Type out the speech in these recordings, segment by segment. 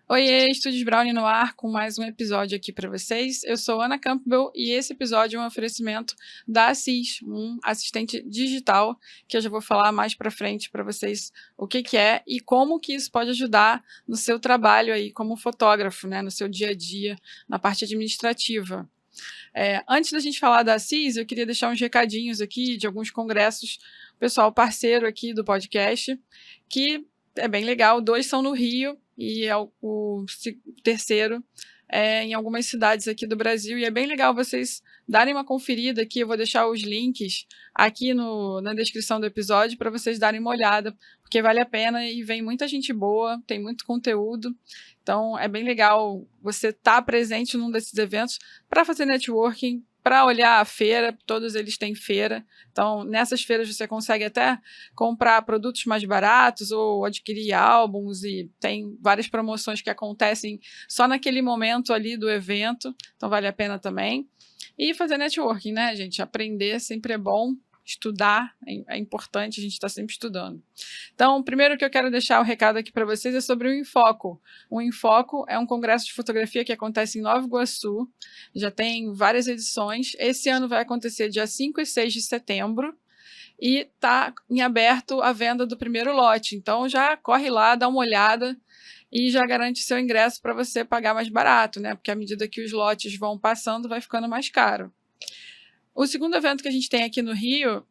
Oiê, Estúdios Brownie no ar com mais um episódio aqui para vocês. Eu sou Ana Campbell e esse episódio é um oferecimento da Assis, um assistente digital que eu já vou falar mais para frente para vocês o que é e como que isso pode ajudar no seu trabalho aí como fotógrafo, né, no seu dia a dia, na parte administrativa. Antes da gente falar da Assis, eu queria deixar uns recadinhos aqui de alguns congressos, pessoal parceiro aqui do podcast, que é bem legal. 2 são no Rio e o terceiro em algumas cidades aqui do Brasil. E é bem legal vocês darem uma conferida aqui. Eu vou deixar os links aqui na descrição do episódio para vocês darem uma olhada, porque vale a pena e vem muita gente boa, tem muito conteúdo. Então, é bem legal você estar presente num desses eventos para fazer networking, para olhar a feira, todos eles têm feira. Então, nessas feiras você consegue até comprar produtos mais baratos ou adquirir álbuns e tem várias promoções que acontecem só naquele momento ali do evento. Então, vale a pena também. E fazer networking, né, gente? Aprender sempre é bom. Estudar é importante, a gente está sempre estudando. Então, primeiro que eu quero deixar o recado aqui para vocês é sobre o Infoco. O Infoco é um congresso de fotografia que acontece em Nova Iguaçu, já tem várias edições. Esse ano vai acontecer dia 5 e 6 de setembro e está em aberto a venda do primeiro lote. Então, já corre lá, dá uma olhada e já garante seu ingresso para você pagar mais barato, né? Porque à medida que os lotes vão passando, vai ficando mais caro. O segundo evento que a gente tem aqui no Rio,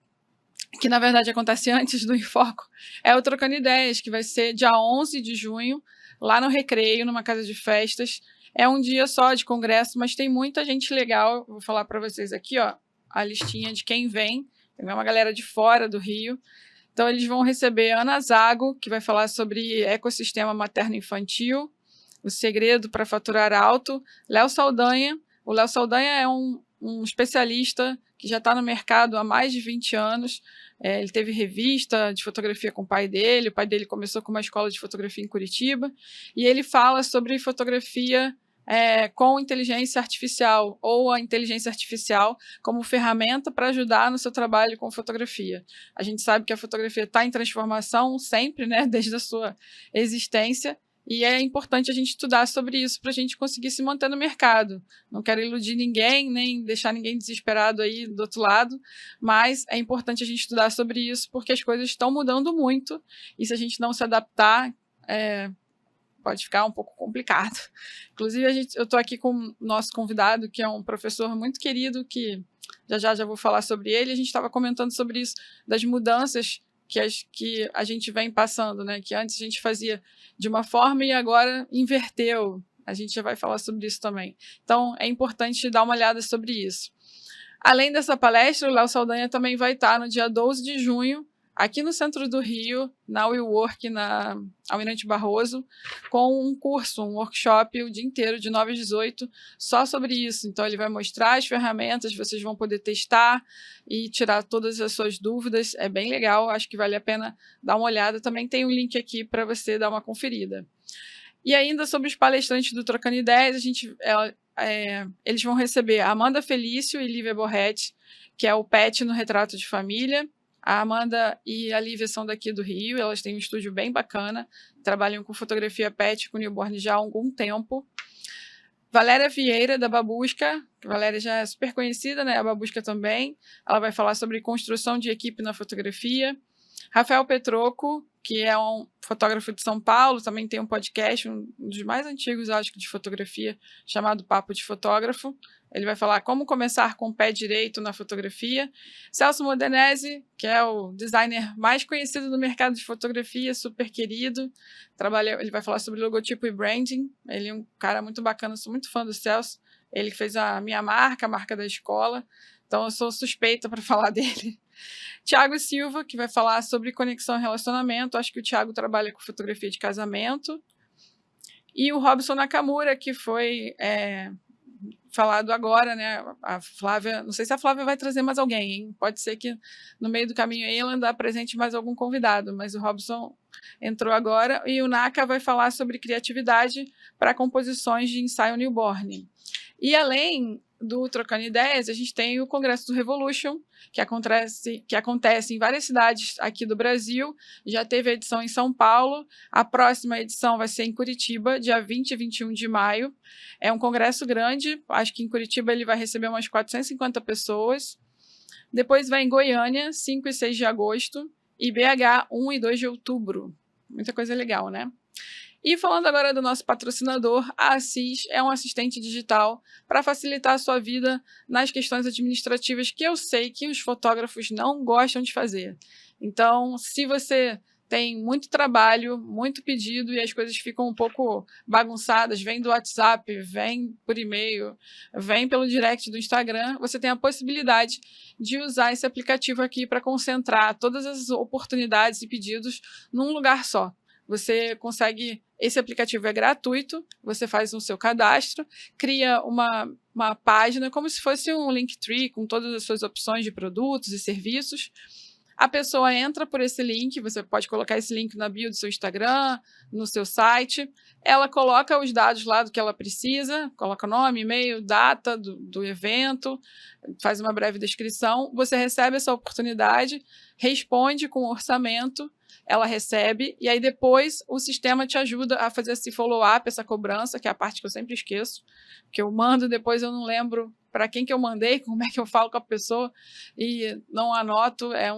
que na verdade acontece antes do Infoco, é o Trocando Ideias, que vai ser dia 11 de junho, lá no Recreio, numa casa de festas. É um dia só de congresso, mas tem muita gente legal. Vou falar para vocês aqui, ó, a listinha de quem vem. Tem uma galera de fora do Rio. Então, eles vão receber Ana Zago, que vai falar sobre ecossistema materno-infantil, o segredo para faturar alto. Léo Saldanha. O Léo Saldanha é um especialista que já está no mercado há mais de 20 anos. Ele teve revista de fotografia com o pai dele começou com uma escola de fotografia em Curitiba, e ele fala sobre fotografia com inteligência artificial, ou a inteligência artificial como ferramenta para ajudar no seu trabalho com fotografia. A gente sabe que a fotografia está em transformação sempre, né, desde a sua existência, e é importante a gente estudar sobre isso para a gente conseguir se manter no mercado. Não quero iludir ninguém, nem deixar ninguém desesperado aí do outro lado, mas é importante a gente estudar sobre isso porque as coisas estão mudando muito e se a gente não se adaptar, pode ficar um pouco complicado. Inclusive, eu estou aqui com o nosso convidado, que é um professor muito querido, que já vou falar sobre ele. A gente estava comentando sobre isso, das mudanças que a gente vem passando, né? Que antes a gente fazia de uma forma e agora inverteu. A gente já vai falar sobre isso também. Então, é importante dar uma olhada sobre isso. Além dessa palestra, o Léo Saldanha também vai estar no dia 12 de junho, aqui no centro do Rio, na WeWork, na Almirante Barroso, com um curso, um workshop o dia inteiro, de 9 às 18, só sobre isso. Então, ele vai mostrar as ferramentas, vocês vão poder testar e tirar todas as suas dúvidas. É bem legal, acho que vale a pena dar uma olhada. Também tem um link aqui para você dar uma conferida. E ainda sobre os palestrantes do Trocando Ideias, eles vão receber a Amanda Felício e Lívia Borretti, que é o PET no Retrato de Família. A Amanda e a Lívia são daqui do Rio, elas têm um estúdio bem bacana, trabalham com fotografia PET com newborn já há algum tempo. Valéria Vieira, da Babusca, a Valéria já é super conhecida, né? A Babusca também. Ela vai falar sobre construção de equipe na fotografia. Rafael Petroco, que é um fotógrafo de São Paulo, também tem um podcast, um dos mais antigos, acho que, de fotografia, chamado Papo de Fotógrafo. Ele vai falar como começar com o pé direito na fotografia. Celso Modenese, que é o designer mais conhecido do mercado de fotografia, super querido. Ele vai falar sobre logotipo e branding. Ele é um cara muito bacana, sou muito fã do Celso. Ele que fez a minha marca, a marca da escola. Então, eu sou suspeita para falar dele. Tiago Silva, que vai falar sobre conexão e relacionamento. Acho que o Tiago trabalha com fotografia de casamento. E o Robson Nakamura, que foi falado agora, né? A Flávia, não sei se a Flávia vai trazer mais alguém, hein? Pode ser que no meio do caminho aí ela ainda presente mais algum convidado, mas o Robson entrou agora e o Naka vai falar sobre criatividade para composições de ensaio newborn. E além do Trocando Ideias, a gente tem o Congresso do Revolution, que acontece em várias cidades aqui do Brasil. Já teve a edição em São Paulo, a próxima edição vai ser em Curitiba, dia 20 e 21 de maio. É um congresso grande, acho que em Curitiba ele vai receber umas 450 pessoas. Depois vai em Goiânia, 5 e 6 de agosto, e BH, 1 e 2 de outubro. Muita coisa legal, né? E falando agora do nosso patrocinador, a Assis é um assistente digital para facilitar a sua vida nas questões administrativas que eu sei que os fotógrafos não gostam de fazer. Então, se você tem muito trabalho, muito pedido e as coisas ficam um pouco bagunçadas, vem do WhatsApp, vem por e-mail, vem pelo direct do Instagram, você tem a possibilidade de usar esse aplicativo aqui para concentrar todas as oportunidades e pedidos num lugar só. Você consegue, esse aplicativo é gratuito, você faz o seu cadastro, cria uma página como se fosse um Linktree com todas as suas opções de produtos e serviços. A pessoa entra por esse link, você pode colocar esse link na bio do seu Instagram, no seu site, ela coloca os dados lá do que ela precisa, coloca nome, e-mail, data do evento, faz uma breve descrição, você recebe essa oportunidade, responde com o orçamento, ela recebe, e aí depois o sistema te ajuda a fazer esse follow-up, essa cobrança, que é a parte que eu sempre esqueço, que eu mando, depois eu não lembro para quem que eu mandei, como é que eu falo com a pessoa, e não anoto, é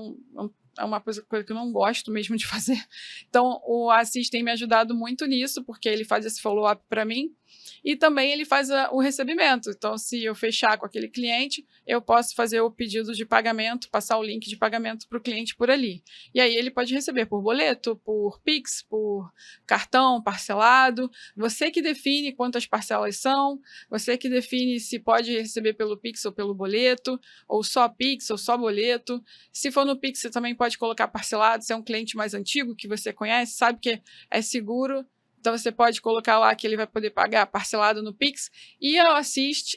uma coisa que eu não gosto mesmo de fazer. Então, o Assis tem me ajudado muito nisso, porque ele faz esse follow-up para mim, e também ele faz o recebimento. Então, se eu fechar com aquele cliente, eu posso fazer o pedido de pagamento, passar o link de pagamento para o cliente por ali. E aí ele pode receber por boleto, por Pix, por cartão parcelado. Você que define quantas parcelas são, você que define se pode receber pelo Pix ou pelo boleto, ou só Pix ou só boleto. Se for no Pix, você também pode colocar parcelado, se é um cliente mais antigo que você conhece, sabe que é seguro. Então, você pode colocar lá que ele vai poder pagar parcelado no Pix e a Assis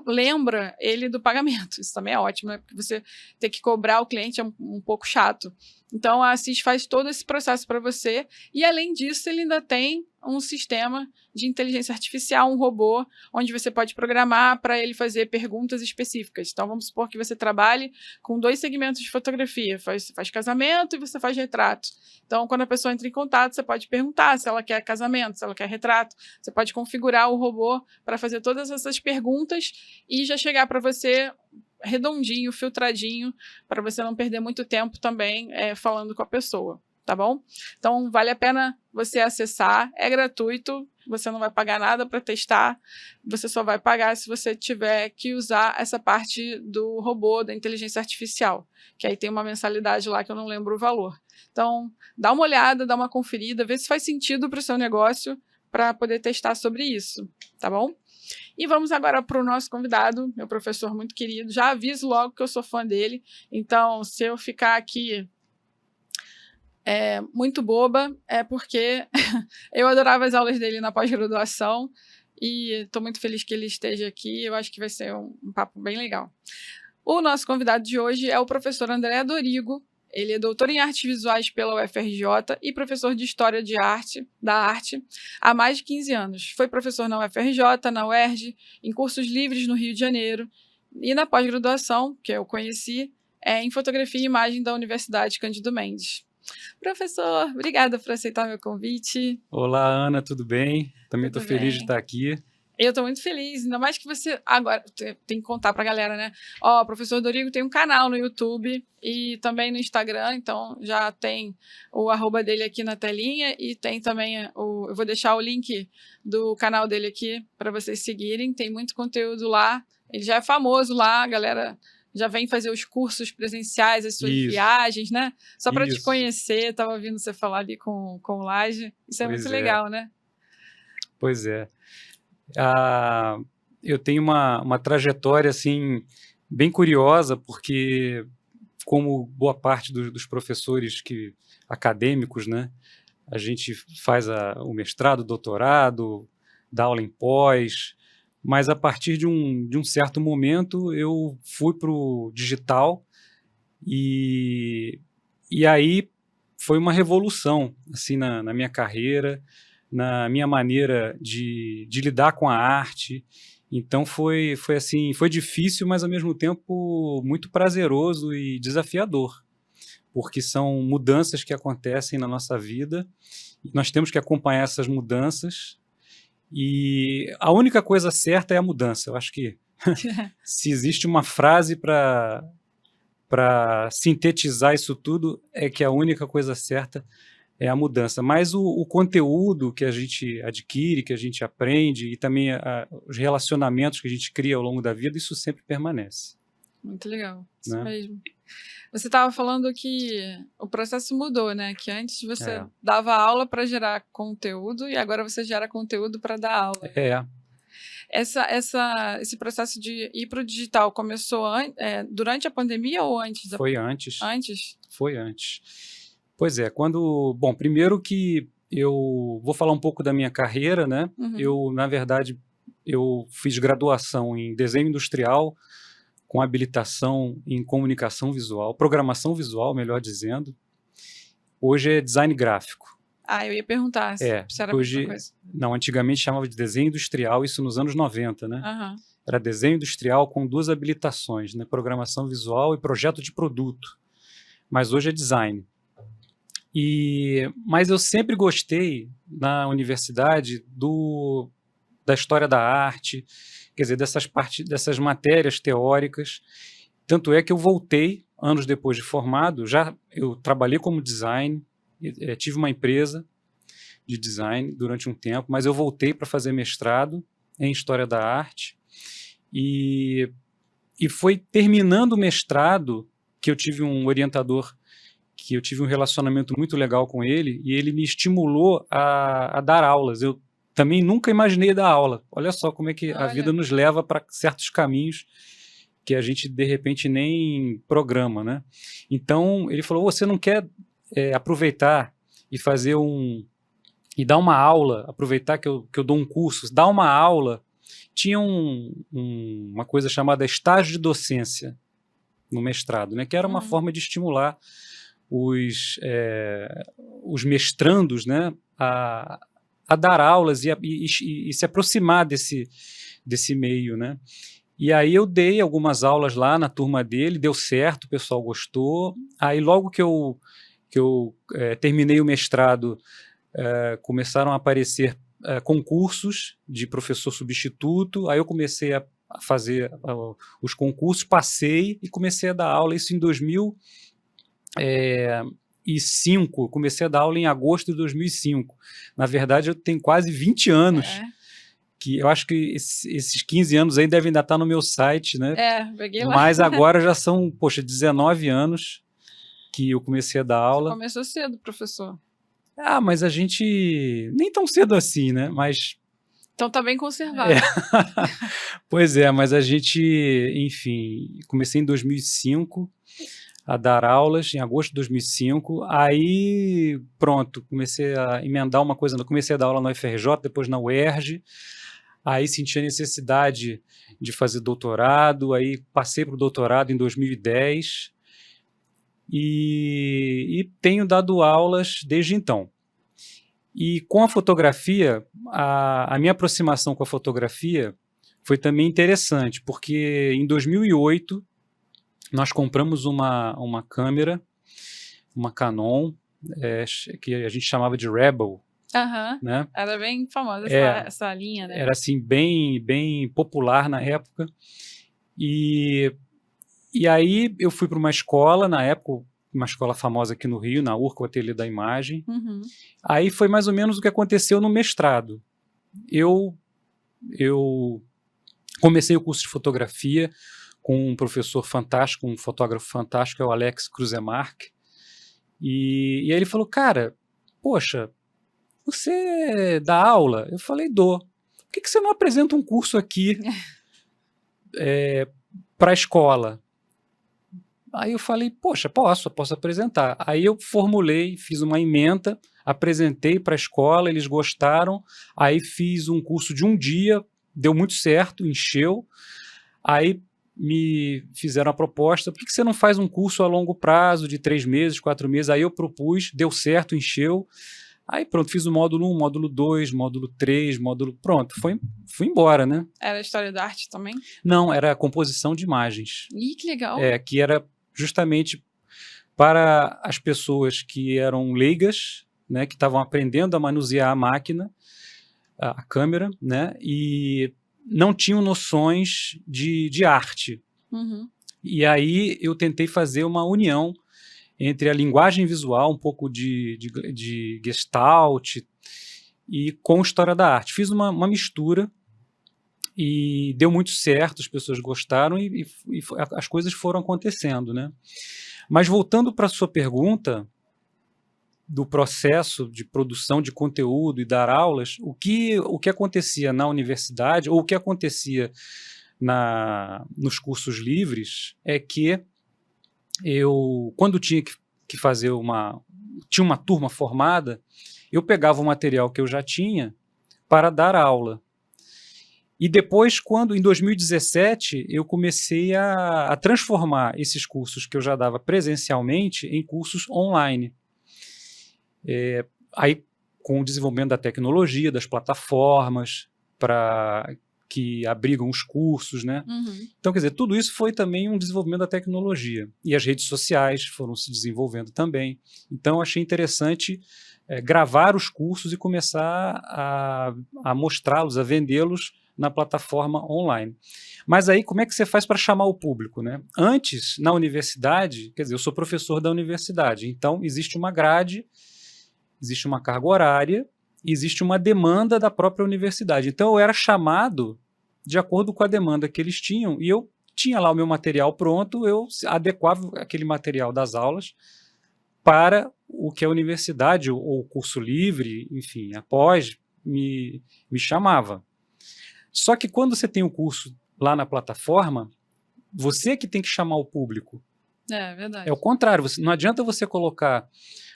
lembra ele do pagamento. Isso também é ótimo, né? Porque você ter que cobrar o cliente é um pouco chato. Então, a Assis faz todo esse processo para você e, além disso, ele ainda tem um sistema de inteligência artificial, um robô, onde você pode programar para ele fazer perguntas específicas. Então, vamos supor que você trabalhe com 2 segmentos de fotografia, faz casamento e você faz retrato. Então, quando a pessoa entra em contato, você pode perguntar se ela quer casamento, se ela quer retrato. Você pode configurar o robô para fazer todas essas perguntas e já chegar para você redondinho, filtradinho, para você não perder muito tempo também falando com a pessoa, tá bom? Então, vale a pena você acessar, é gratuito, você não vai pagar nada para testar, você só vai pagar se você tiver que usar essa parte do robô, da inteligência artificial, que aí tem uma mensalidade lá que eu não lembro o valor. Então, dá uma olhada, dá uma conferida, vê se faz sentido para o seu negócio para poder testar sobre isso, tá bom? E vamos agora para o nosso convidado, meu professor muito querido. Já aviso logo que eu sou fã dele, então se eu ficar aqui muito boba, é porque eu adorava as aulas dele na pós-graduação e estou muito feliz que ele esteja aqui. Eu acho que vai ser um papo bem legal. O nosso convidado de hoje é o professor André Dorigo. Ele é doutor em artes visuais pela UFRJ e professor de História da Arte há mais de 15 anos. Foi professor na UFRJ, na UERJ, em cursos livres no Rio de Janeiro e na pós-graduação, que eu conheci, em Fotografia e Imagem da Universidade Cândido Mendes. Professor, obrigada por aceitar meu convite. Olá, Ana, tudo bem? Também estou feliz de estar aqui. Eu estou muito feliz, ainda mais que você... Agora, tem que contar para a galera, né? Ó, o professor Dorigo tem um canal no YouTube e também no Instagram, então já tem o @ dele aqui na telinha e tem também eu vou deixar o link do canal dele aqui para vocês seguirem, tem muito conteúdo lá. Ele já é famoso lá, a galera já vem fazer os cursos presenciais, as suas viagens, né? Só para te conhecer, estava ouvindo você falar ali com o Laje. Isso é muito legal, né? Pois é. Eu tenho uma trajetória assim, bem curiosa, porque, como boa parte dos professores acadêmicos, né, a gente faz o mestrado, o doutorado, dá aula em pós, mas a partir de um certo momento eu fui para o digital e aí foi uma revolução assim, na minha carreira, na minha maneira de lidar com a arte. Então foi assim, foi difícil, mas ao mesmo tempo muito prazeroso e desafiador, porque são mudanças que acontecem na nossa vida, e nós temos que acompanhar essas mudanças, e a única coisa certa é a mudança. Eu acho que se existe uma frase para sintetizar isso tudo, é que a única coisa certa é a mudança. Mas o conteúdo que a gente adquire, que a gente aprende, e também os relacionamentos que a gente cria ao longo da vida, isso sempre permanece. Muito legal, isso Né? mesmo. Você estava falando que o processo mudou, né? Que antes você É. dava aula para gerar conteúdo e agora você gera conteúdo para dar aula. É. Esse processo de ir para o digital começou durante a pandemia ou antes? Foi antes. Antes? Foi antes. Pois é, bom, primeiro que eu vou falar um pouco da minha carreira, né? Uhum. Eu, na verdade, eu fiz graduação em desenho industrial, com habilitação em comunicação visual, programação visual, melhor dizendo. Hoje é design gráfico. Eu ia perguntar se era a mesma coisa. Não, antigamente chamava de desenho industrial, isso nos anos 90, né? Uhum. Era desenho industrial com 2 habilitações, né? Programação visual e projeto de produto. Mas hoje é design. Mas eu sempre gostei, na universidade, da história da arte, quer dizer, dessas matérias teóricas. Tanto é que eu voltei, anos depois de formado, eu trabalhei como design, tive uma empresa de design durante um tempo, mas eu voltei para fazer mestrado em História da Arte, e foi terminando o mestrado que eu tive um orientador, que eu tive um relacionamento muito legal com ele, e ele me estimulou a dar aulas. Eu também nunca imaginei dar aula. Olha só como é que a vida nos leva para certos caminhos que a gente, de repente, nem programa, né? Então, ele falou, você não quer aproveitar e fazer e dar uma aula, aproveitar que eu dou um curso, dar uma aula. Tinha uma coisa chamada estágio de docência no mestrado, né? Que era uma forma de estimular os mestrandos, né, a dar aulas e se aproximar desse meio, né? E aí eu dei algumas aulas lá na turma dele, deu certo, o pessoal gostou. Aí logo que eu terminei o mestrado, começaram a aparecer concursos de professor substituto. Aí eu comecei a fazer os concursos, passei e comecei a dar aula, isso em 2005, comecei a dar aula em agosto de 2005. Na verdade, eu tenho quase 20 anos, que eu acho que esses 15 anos aí devem ainda estar no meu site, né? Peguei lá. Mas agora já são, 19 anos que eu comecei a dar aula. Você começou cedo, professor. Mas a gente... nem tão cedo assim, né? Mas... Então tá bem conservado. Pois é, mas a gente, enfim, comecei em 2005 a dar aulas, em agosto de 2005, aí pronto, comecei a emendar uma coisa, comecei a dar aula na UFRJ, depois na UERJ, aí senti a necessidade de fazer doutorado, aí passei para o doutorado em 2010 e tenho dado aulas desde então. E com a fotografia, a minha aproximação com a fotografia foi também interessante, porque em 2008 nós compramos uma câmera, uma Canon, que a gente chamava de Rebel. Né? Era bem famosa essa linha, né? Era assim, bem popular na época. E aí eu fui para uma escola, na época, uma escola famosa aqui no Rio, na URCA, o Ateliê da Imagem. Aí foi mais ou menos o que aconteceu no mestrado. Eu comecei o curso de fotografia com um professor fantástico, um fotógrafo fantástico, é o Alex Krusemark. E aí ele falou, cara, poxa, você dá aula? Eu falei, dou. Por que você não apresenta um curso aqui para a escola? Aí eu falei, poxa, posso apresentar. Aí eu formulei, fiz uma ementa, apresentei para a escola, eles gostaram, aí fiz um curso de um dia, deu muito certo, encheu, aí me fizeram a proposta, por que você não faz um curso a longo prazo, de 3 meses, 4 meses? Aí eu propus, deu certo, encheu, Aí pronto, fiz o módulo 1, módulo 2, módulo 3, módulo... Pronto, fui embora, né? Era história da arte também? Não, era composição de imagens. Ih, que legal. Que era justamente para as pessoas que eram leigas, né, que estavam aprendendo a manusear a máquina, a câmera, né, e não tinham noções de arte. Uhum. E aí eu tentei fazer uma união entre a linguagem visual, um pouco de Gestalt, e com história da arte. Fiz uma mistura e deu muito certo, as pessoas gostaram e as coisas foram acontecendo, né? Mas voltando para a sua pergunta do processo de produção de conteúdo e dar aulas, o que acontecia na universidade, ou o que acontecia nos cursos livres, é que eu, quando tinha que fazer tinha uma turma formada, eu pegava o material que eu já tinha para dar aula. E depois, em 2017, eu comecei a transformar esses cursos que eu já dava presencialmente em cursos online. Aí, com o desenvolvimento da tecnologia, das plataformas que abrigam os cursos, né? Uhum. Então, quer dizer, tudo isso foi também um desenvolvimento da tecnologia. E as redes sociais foram se desenvolvendo também. Então, achei interessante gravar os cursos e começar a mostrá-los, a vendê-los na plataforma online. Mas aí, como é que você faz para chamar o público, né? Antes, na universidade, quer dizer, eu sou professor da universidade, então existe uma grade, existe uma carga horária, existe uma demanda da própria universidade. Então, eu era chamado de acordo com a demanda que eles tinham, e eu tinha lá o meu material pronto, eu adequava aquele material das aulas para o que a universidade, ou o curso livre, enfim, após, me chamava. Só que quando você tem um curso lá na plataforma, você que tem que chamar o público. É verdade. É o contrário, não adianta você colocar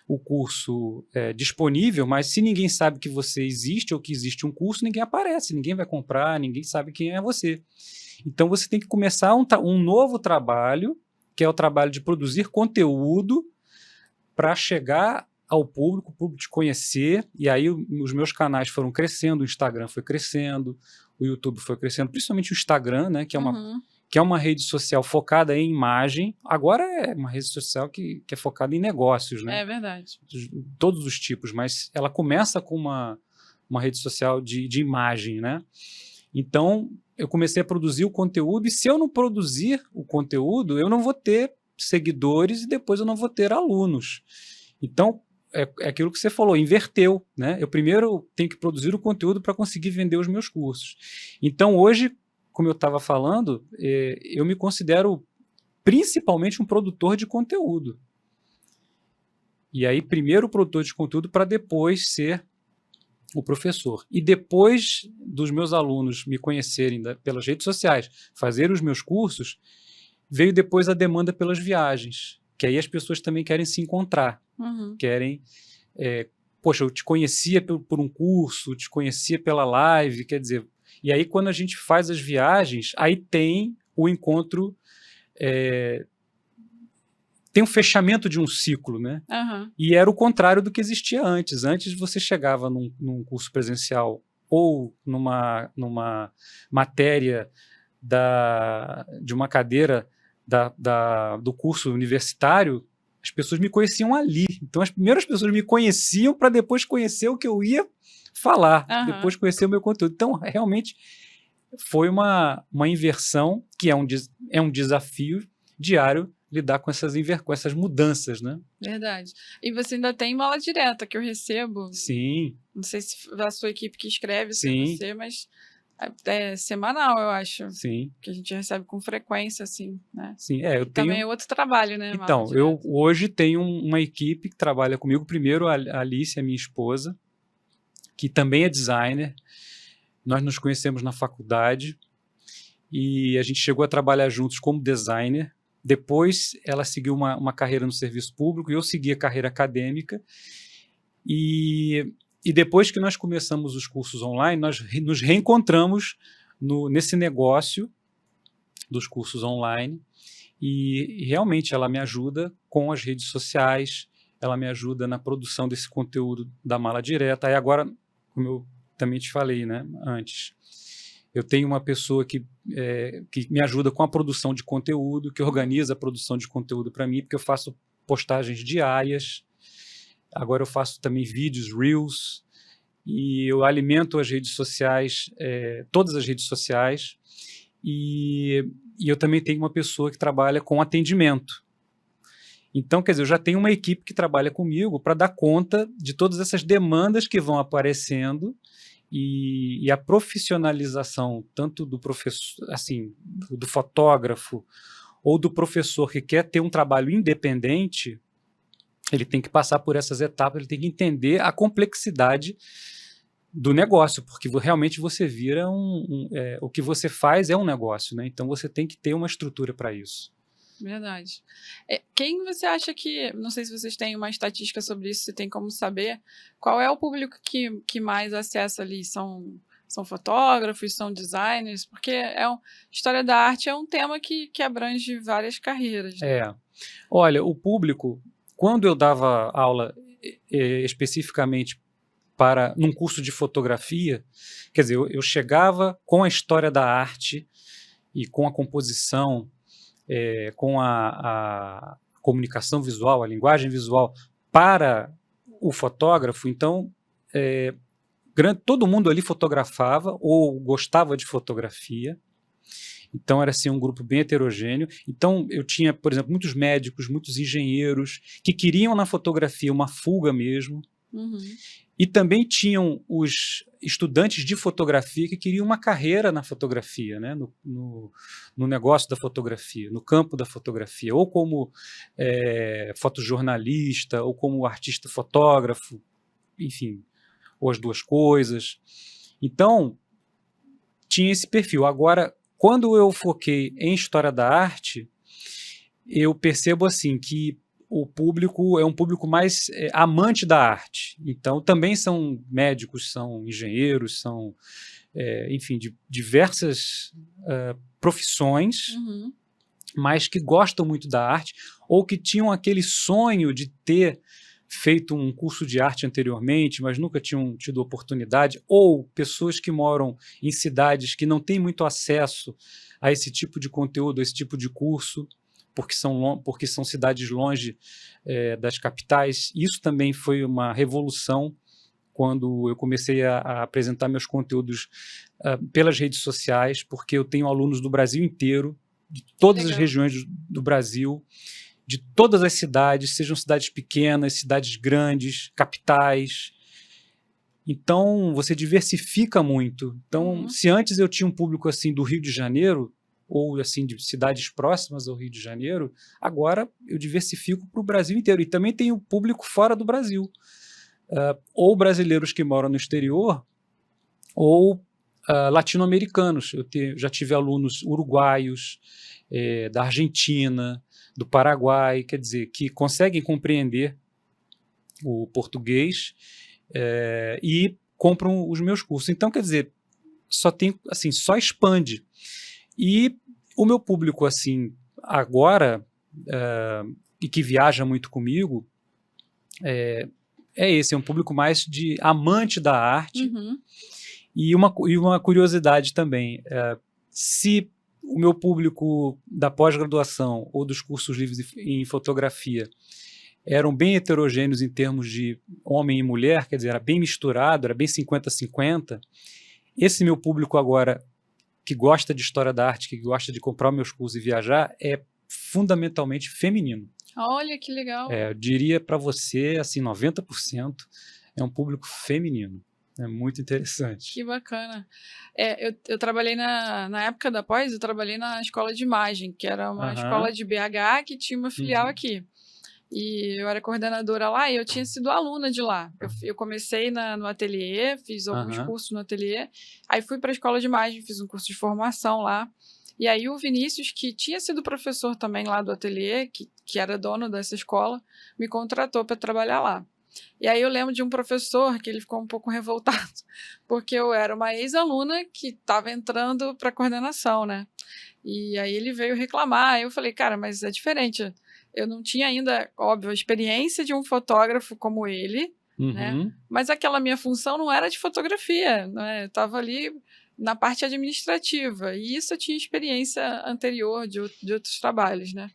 o curso disponível, mas se ninguém sabe que você existe ou que existe um curso, ninguém aparece, ninguém vai comprar, ninguém sabe quem é você. Então você tem que começar um novo trabalho, que é o trabalho de produzir conteúdo para chegar ao público, o público te conhecer, e aí os meus canais foram crescendo, o Instagram foi crescendo, o YouTube foi crescendo, principalmente o Instagram, né, que é uma rede social focada em imagem. Agora é uma rede social que é focada em negócios, né? É verdade. Todos os tipos, mas ela começa com uma rede social de imagem, né? Então, eu comecei a produzir o conteúdo, e se eu não produzir o conteúdo, eu não vou ter seguidores e depois eu não vou ter alunos. Então, é aquilo que você falou, inverteu, né? Eu primeiro tenho que produzir o conteúdo para conseguir vender os meus cursos. Então, hoje, como eu estava falando, eu me considero principalmente um produtor de conteúdo. E aí, primeiro o produtor de conteúdo para depois ser o professor. E depois dos meus alunos me conhecerem pelas redes sociais, fazer os meus cursos, veio depois a demanda pelas viagens, que aí as pessoas também querem se encontrar. Querem... poxa, eu te conhecia por um curso, te conhecia pela live, quer dizer... E aí, quando a gente faz as viagens, aí tem o encontro, tem um fechamento de um ciclo, né? E era o contrário do que existia antes. Antes você chegava num curso presencial ou numa matéria de uma cadeira do curso universitário, as pessoas me conheciam ali. Então, as primeiras pessoas me conheciam para depois conhecer o que eu ia falar, depois conhecer o meu conteúdo. Então, realmente, foi uma inversão, que é um desafio diário lidar com essas mudanças, né? Verdade. E você ainda tem aula direta que eu recebo. Sim. Não sei se da sua equipe que escreve, se Sim. é você, mas é semanal, eu acho. Sim. Que a gente recebe com frequência, assim, né? Sim, Também é outro trabalho, né? Então, eu hoje tenho uma equipe que trabalha comigo. Primeiro, a Alice, a minha esposa, que também é designer. Nós nos conhecemos na faculdade e a gente chegou a trabalhar juntos como designer. Depois, ela seguiu uma carreira no serviço público e eu segui a carreira acadêmica. E depois que nós começamos os cursos online, nós nos reencontramos nesse negócio dos cursos online. E realmente ela me ajuda com as redes sociais, ela me ajuda na produção desse conteúdo da Mala Direta. Aí agora, como eu também te falei, né, antes, eu tenho uma pessoa que me ajuda com a produção de conteúdo, que organiza a produção de conteúdo para mim, porque eu faço postagens diárias. Agora eu faço também vídeos, Reels, e eu alimento as redes sociais, todas as redes sociais, e eu também tenho uma pessoa que trabalha com atendimento. Então, quer dizer, eu já tenho uma equipe que trabalha comigo para dar conta de todas essas demandas que vão aparecendo e a profissionalização tanto do professor, assim, do fotógrafo ou do professor que quer ter um trabalho independente, ele tem que passar por essas etapas, ele tem que entender a complexidade do negócio, porque realmente você vira o que você faz é um negócio, né? Então você tem que ter uma estrutura para isso. Verdade. Quem você acha que, não sei se vocês têm uma estatística sobre isso, se tem como saber, qual é o público que mais acessa ali? São fotógrafos, são designers? Porque história da arte é um tema que abrange várias carreiras, né? Olha, o público, quando eu dava aula especificamente num curso de fotografia, quer dizer, eu chegava com a história da arte e com a composição, com a comunicação visual, a linguagem visual para o fotógrafo. Então, todo mundo ali fotografava ou gostava de fotografia. Então, era assim, um grupo bem heterogêneo. Então, eu tinha, por exemplo, muitos médicos, muitos engenheiros que queriam na fotografia uma fuga mesmo. Uhum. E também tinham os estudantes de fotografia que queriam uma carreira na fotografia, né? no negócio da fotografia, no campo da fotografia, ou como fotojornalista, ou como artista fotógrafo, enfim, ou as duas coisas. Então, tinha esse perfil. Agora, quando eu foquei em história da arte, eu percebo assim que o público é um público mais amante da arte. Então, também são médicos, são engenheiros, são, enfim, de diversas profissões, Uhum. mas que gostam muito da arte ou que tinham aquele sonho de ter feito um curso de arte anteriormente, mas nunca tinham tido oportunidade, ou pessoas que moram em cidades que não têm muito acesso a esse tipo de conteúdo, a esse tipo de curso, porque são cidades longe das capitais. Isso também foi uma revolução quando eu comecei a apresentar meus conteúdos pelas redes sociais, porque eu tenho alunos do Brasil inteiro, de todas as regiões do Brasil, de todas as cidades, sejam cidades pequenas, cidades grandes, capitais. Então, você diversifica muito. Então, se antes eu tinha um público assim do Rio de Janeiro, ou assim de cidades próximas ao Rio de Janeiro, agora eu diversifico para o Brasil inteiro. E também tenho público fora do Brasil, ou brasileiros que moram no exterior, ou latino-americanos. Já tive alunos uruguaios, da Argentina, do Paraguai, quer dizer, que conseguem compreender o português e compram os meus cursos. Então, quer dizer, só expande. E o meu público, assim, agora, e que viaja muito comigo, esse, é um público mais de amante da arte. Uhum. E uma curiosidade também, se o meu público da pós-graduação ou dos cursos livres em fotografia eram bem heterogêneos em termos de homem e mulher, quer dizer, era bem misturado, era bem 50-50, esse meu público agora, que gosta de história da arte, que gosta de comprar meus cursos e viajar, é fundamentalmente feminino. Olha, que legal. Eu diria para você, assim, 90% é um público feminino. É muito interessante. Que bacana. Eu trabalhei na época da pós, eu trabalhei na escola de imagem, que era uma escola de BH que tinha uma filial aqui. E eu era coordenadora lá e eu tinha sido aluna de lá. Eu comecei no ateliê, fiz alguns cursos no ateliê, aí fui para a escola de imagem, fiz um curso de formação lá. E aí o Vinícius, que tinha sido professor também lá do ateliê, que era dono dessa escola, me contratou para trabalhar lá. E aí eu lembro de um professor que ele ficou um pouco revoltado, porque eu era uma ex-aluna que estava entrando para coordenação, né? E aí ele veio reclamar, aí eu falei, cara, mas é diferente. Eu não tinha ainda, óbvio, a experiência de um fotógrafo como ele, né? Mas aquela minha função não era de fotografia, né? Eu estava ali na parte administrativa, e isso eu tinha experiência anterior de outros trabalhos, né?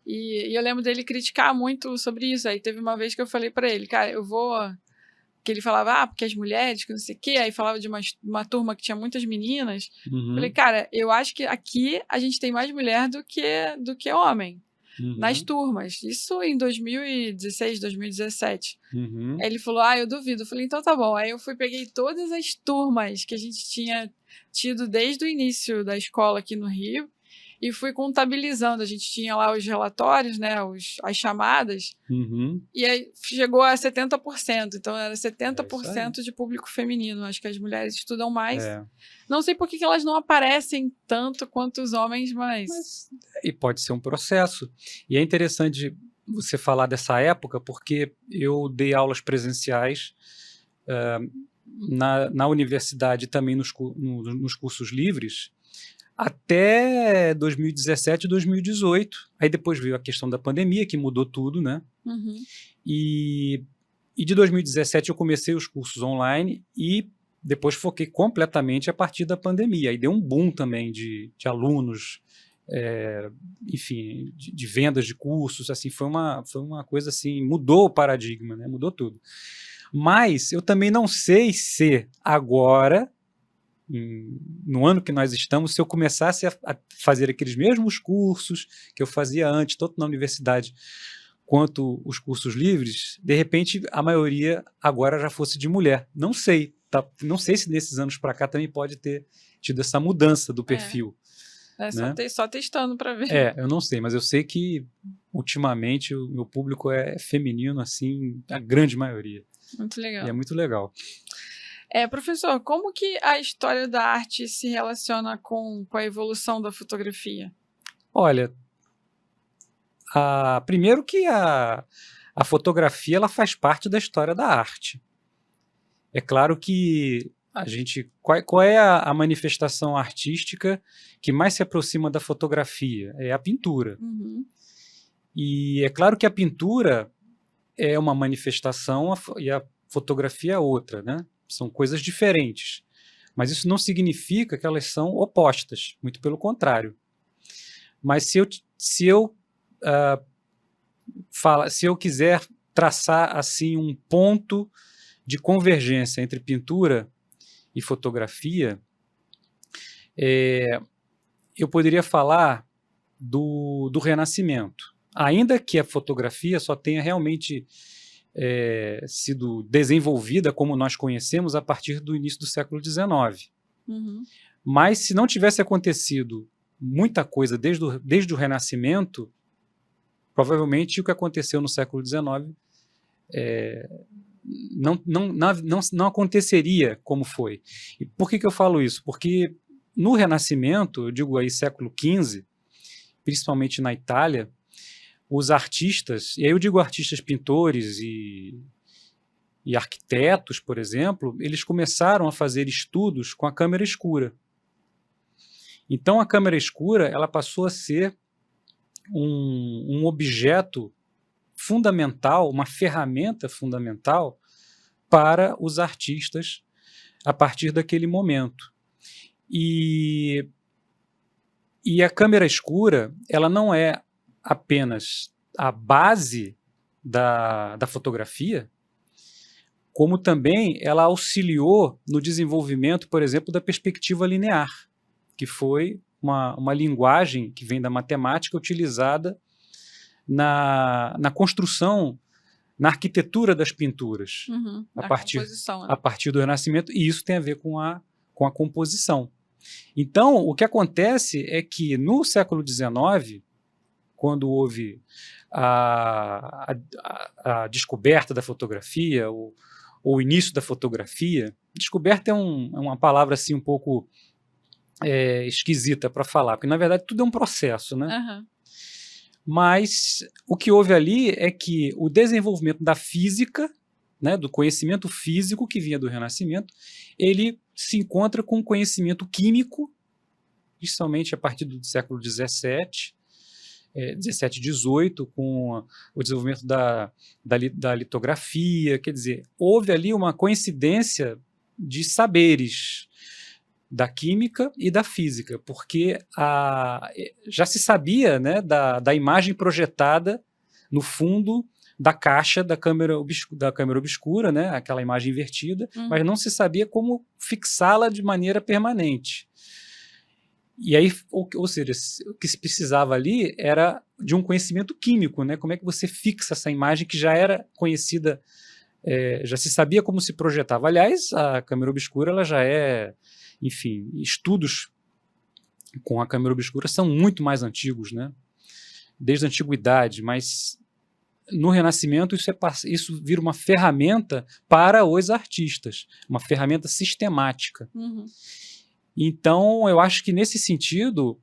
E eu lembro dele criticar muito sobre isso. Aí teve uma vez que eu falei para ele, cara, eu vou... Que ele falava, porque as mulheres, que não sei o quê, aí falava de uma turma que tinha muitas meninas. Falei, cara, eu acho que aqui a gente tem mais mulher do que homem, nas turmas. Isso em 2016, 2017. Aí ele falou, eu duvido. Eu falei, então tá bom. Aí eu peguei todas as turmas que a gente tinha tido desde o início da escola aqui no Rio, e fui contabilizando. A gente tinha lá os relatórios, né, as chamadas, e aí chegou a 70%. Então era 70% de público feminino. Acho que as mulheres estudam mais. Não sei por que elas não aparecem tanto quanto os homens, mas... E pode ser um processo. E é interessante você falar dessa época, porque eu dei aulas presenciais na universidade e também nos cursos livres, até 2017, 2018. Aí depois veio a questão da pandemia, que mudou tudo, né? E de 2017 eu comecei os cursos online e depois foquei completamente a partir da pandemia. Aí deu um boom também de alunos, enfim, de vendas de cursos. Assim, foi uma coisa assim, mudou o paradigma, né? Mudou tudo. Mas eu também não sei se agora, no ano que nós estamos, se eu começasse a fazer aqueles mesmos cursos que eu fazia antes, tanto na universidade quanto os cursos livres, de repente a maioria agora já fosse de mulher. Não sei, não sei se nesses anos para cá também pode ter tido essa mudança do perfil. Né? Só testando para ver. Eu não sei, mas eu sei que ultimamente o meu público é feminino, assim, a grande maioria. Muito legal. E é muito legal. Professor, como que a história da arte se relaciona com a evolução da fotografia? Olha, primeiro que a fotografia ela faz parte da história da arte. É claro que qual é a manifestação artística que mais se aproxima da fotografia? É a pintura. E é claro que a pintura é uma manifestação e a fotografia é outra, né? São coisas diferentes, mas isso não significa que elas são opostas, muito pelo contrário. Mas se eu quiser traçar assim um ponto de convergência entre pintura e fotografia, eu poderia falar do Renascimento, ainda que a fotografia só tenha realmente sido desenvolvida como nós conhecemos a partir do início do século XIX. Mas se não tivesse acontecido muita coisa desde o Renascimento, provavelmente o que aconteceu no século XIX não aconteceria como foi. E por que eu falo isso? Porque no Renascimento, eu digo aí século XV, principalmente na Itália, os artistas, e aí eu digo artistas pintores e arquitetos, por exemplo, eles começaram a fazer estudos com a câmera escura. Então a câmera escura ela passou a ser um objeto fundamental, uma ferramenta fundamental para os artistas a partir daquele momento. E a câmera escura ela não é apenas a base da fotografia, como também ela auxiliou no desenvolvimento, por exemplo, da perspectiva linear, que foi uma linguagem que vem da matemática utilizada na construção, na arquitetura das pinturas, a partir do Renascimento, e isso tem a ver com a composição. Então, o que acontece é que no século XIX, quando houve a descoberta da fotografia, o início da fotografia, descoberta é uma palavra assim um pouco esquisita para falar, porque na verdade tudo é um processo, né? Mas o que houve ali é que o desenvolvimento da física, né, do conhecimento físico que vinha do Renascimento, ele se encontra com o conhecimento químico principalmente a partir do século XVII, 17 e 18, com o desenvolvimento da litografia. Quer dizer, houve ali uma coincidência de saberes da química e da física, porque já se sabia, né, da imagem projetada no fundo da caixa da câmera obscura, né, aquela imagem invertida, mas não se sabia como fixá-la de maneira permanente. E aí, ou seja, o que se precisava ali era de um conhecimento químico, né? Como é que você fixa essa imagem que já era conhecida, já se sabia como se projetava. Aliás, a câmera obscura, ela já enfim, estudos com a câmera obscura são muito mais antigos, né? Desde a antiguidade, mas no Renascimento isso vira uma ferramenta para os artistas, uma ferramenta sistemática. Então, eu acho que nesse sentido,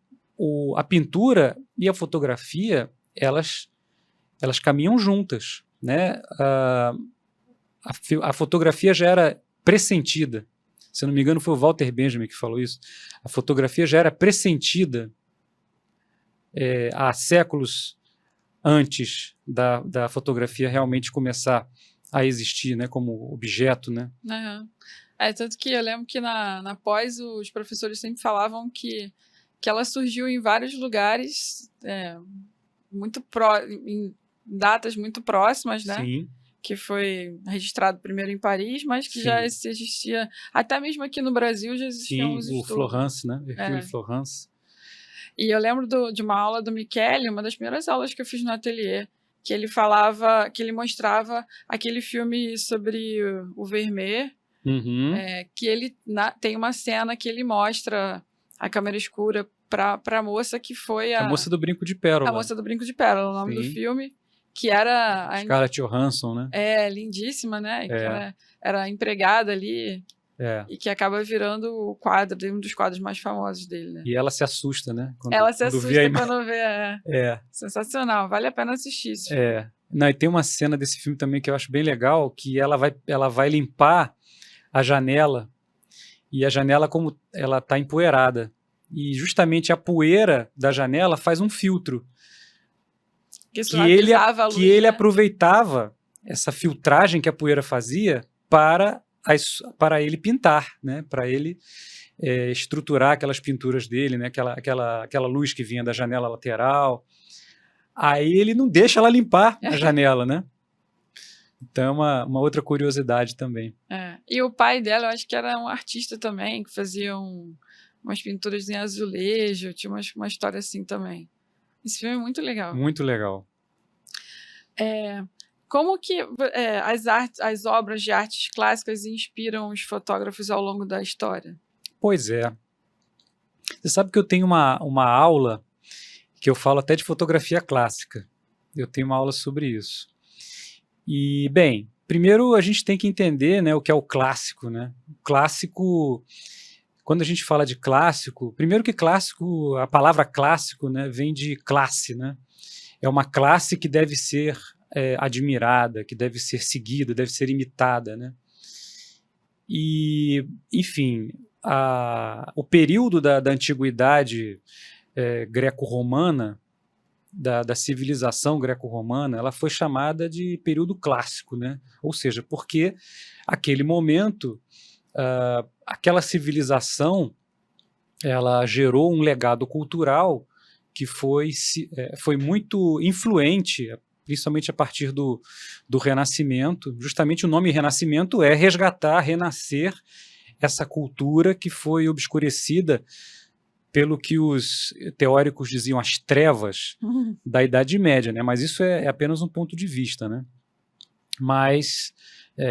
a pintura e a fotografia, elas caminham juntas, né? A fotografia já era pressentida. Se eu não me engano, foi o Walter Benjamin que falou isso. A fotografia já era pressentida há séculos antes da fotografia realmente começar a existir, né, como objeto, né? Tanto que eu lembro que na pós os professores sempre falavam que ela surgiu em vários lugares, em datas muito próximas, né? Sim. Que foi registrado primeiro em Paris, mas que já existia, até mesmo aqui no Brasil já existiam os estudos. O Florence, né? Hercule Florence. E eu lembro de uma aula do Michele, uma das primeiras aulas que eu fiz no ateliê, que ele falava, que ele mostrava aquele filme sobre o Vermeer, que ele tem uma cena que ele mostra a câmera escura para a moça que foi a moça do Brinco de Pérola. A moça do Brinco de Pérola, o nome do filme, que era a Scarlett Johansson, né? Lindíssima, né? Que ela era empregada ali. E que acaba virando o quadro, um dos quadros mais famosos dele, né? E ela se assusta, né? Ela se assusta quando vê. Sensacional, vale a pena assistir isso. Não, e tem uma cena desse filme também que eu acho bem legal, que ela vai limpar a janela, e a janela, como ela está empoeirada, e justamente a poeira da janela faz um filtro. Que ele aproveitava essa filtragem que a poeira fazia para ele pintar, né? Para ele estruturar aquelas pinturas dele, né? Aquela luz que vinha da janela lateral. Aí ele não deixa ela limpar a janela, né? Então é uma outra curiosidade também. E o pai dela, eu acho que era um artista também, que fazia umas pinturas em azulejo, tinha uma história assim também. Esse filme é muito legal. Muito legal. Como que as obras de artes clássicas inspiram os fotógrafos ao longo da história? Pois é. Você sabe que eu tenho uma aula que eu falo até de fotografia clássica. Eu tenho uma aula sobre isso. E, bem, primeiro a gente tem que entender, né, o que é o clássico, né? O clássico, quando a gente fala de clássico, primeiro que clássico, a palavra clássico, né, vem de classe, né? É uma classe que deve ser admirada, que deve ser seguida, deve ser imitada, né? E, enfim, o período da antiguidade greco-romana, da civilização greco-romana, ela foi chamada de período clássico, né? Ou seja, porque aquele momento, aquela civilização, ela gerou um legado cultural que foi muito influente, principalmente a partir do Renascimento. Justamente o nome Renascimento é resgatar, renascer essa cultura que foi obscurecida pelo que os teóricos diziam as trevas da Idade Média, né? Mas isso é apenas um ponto de vista, né? Mas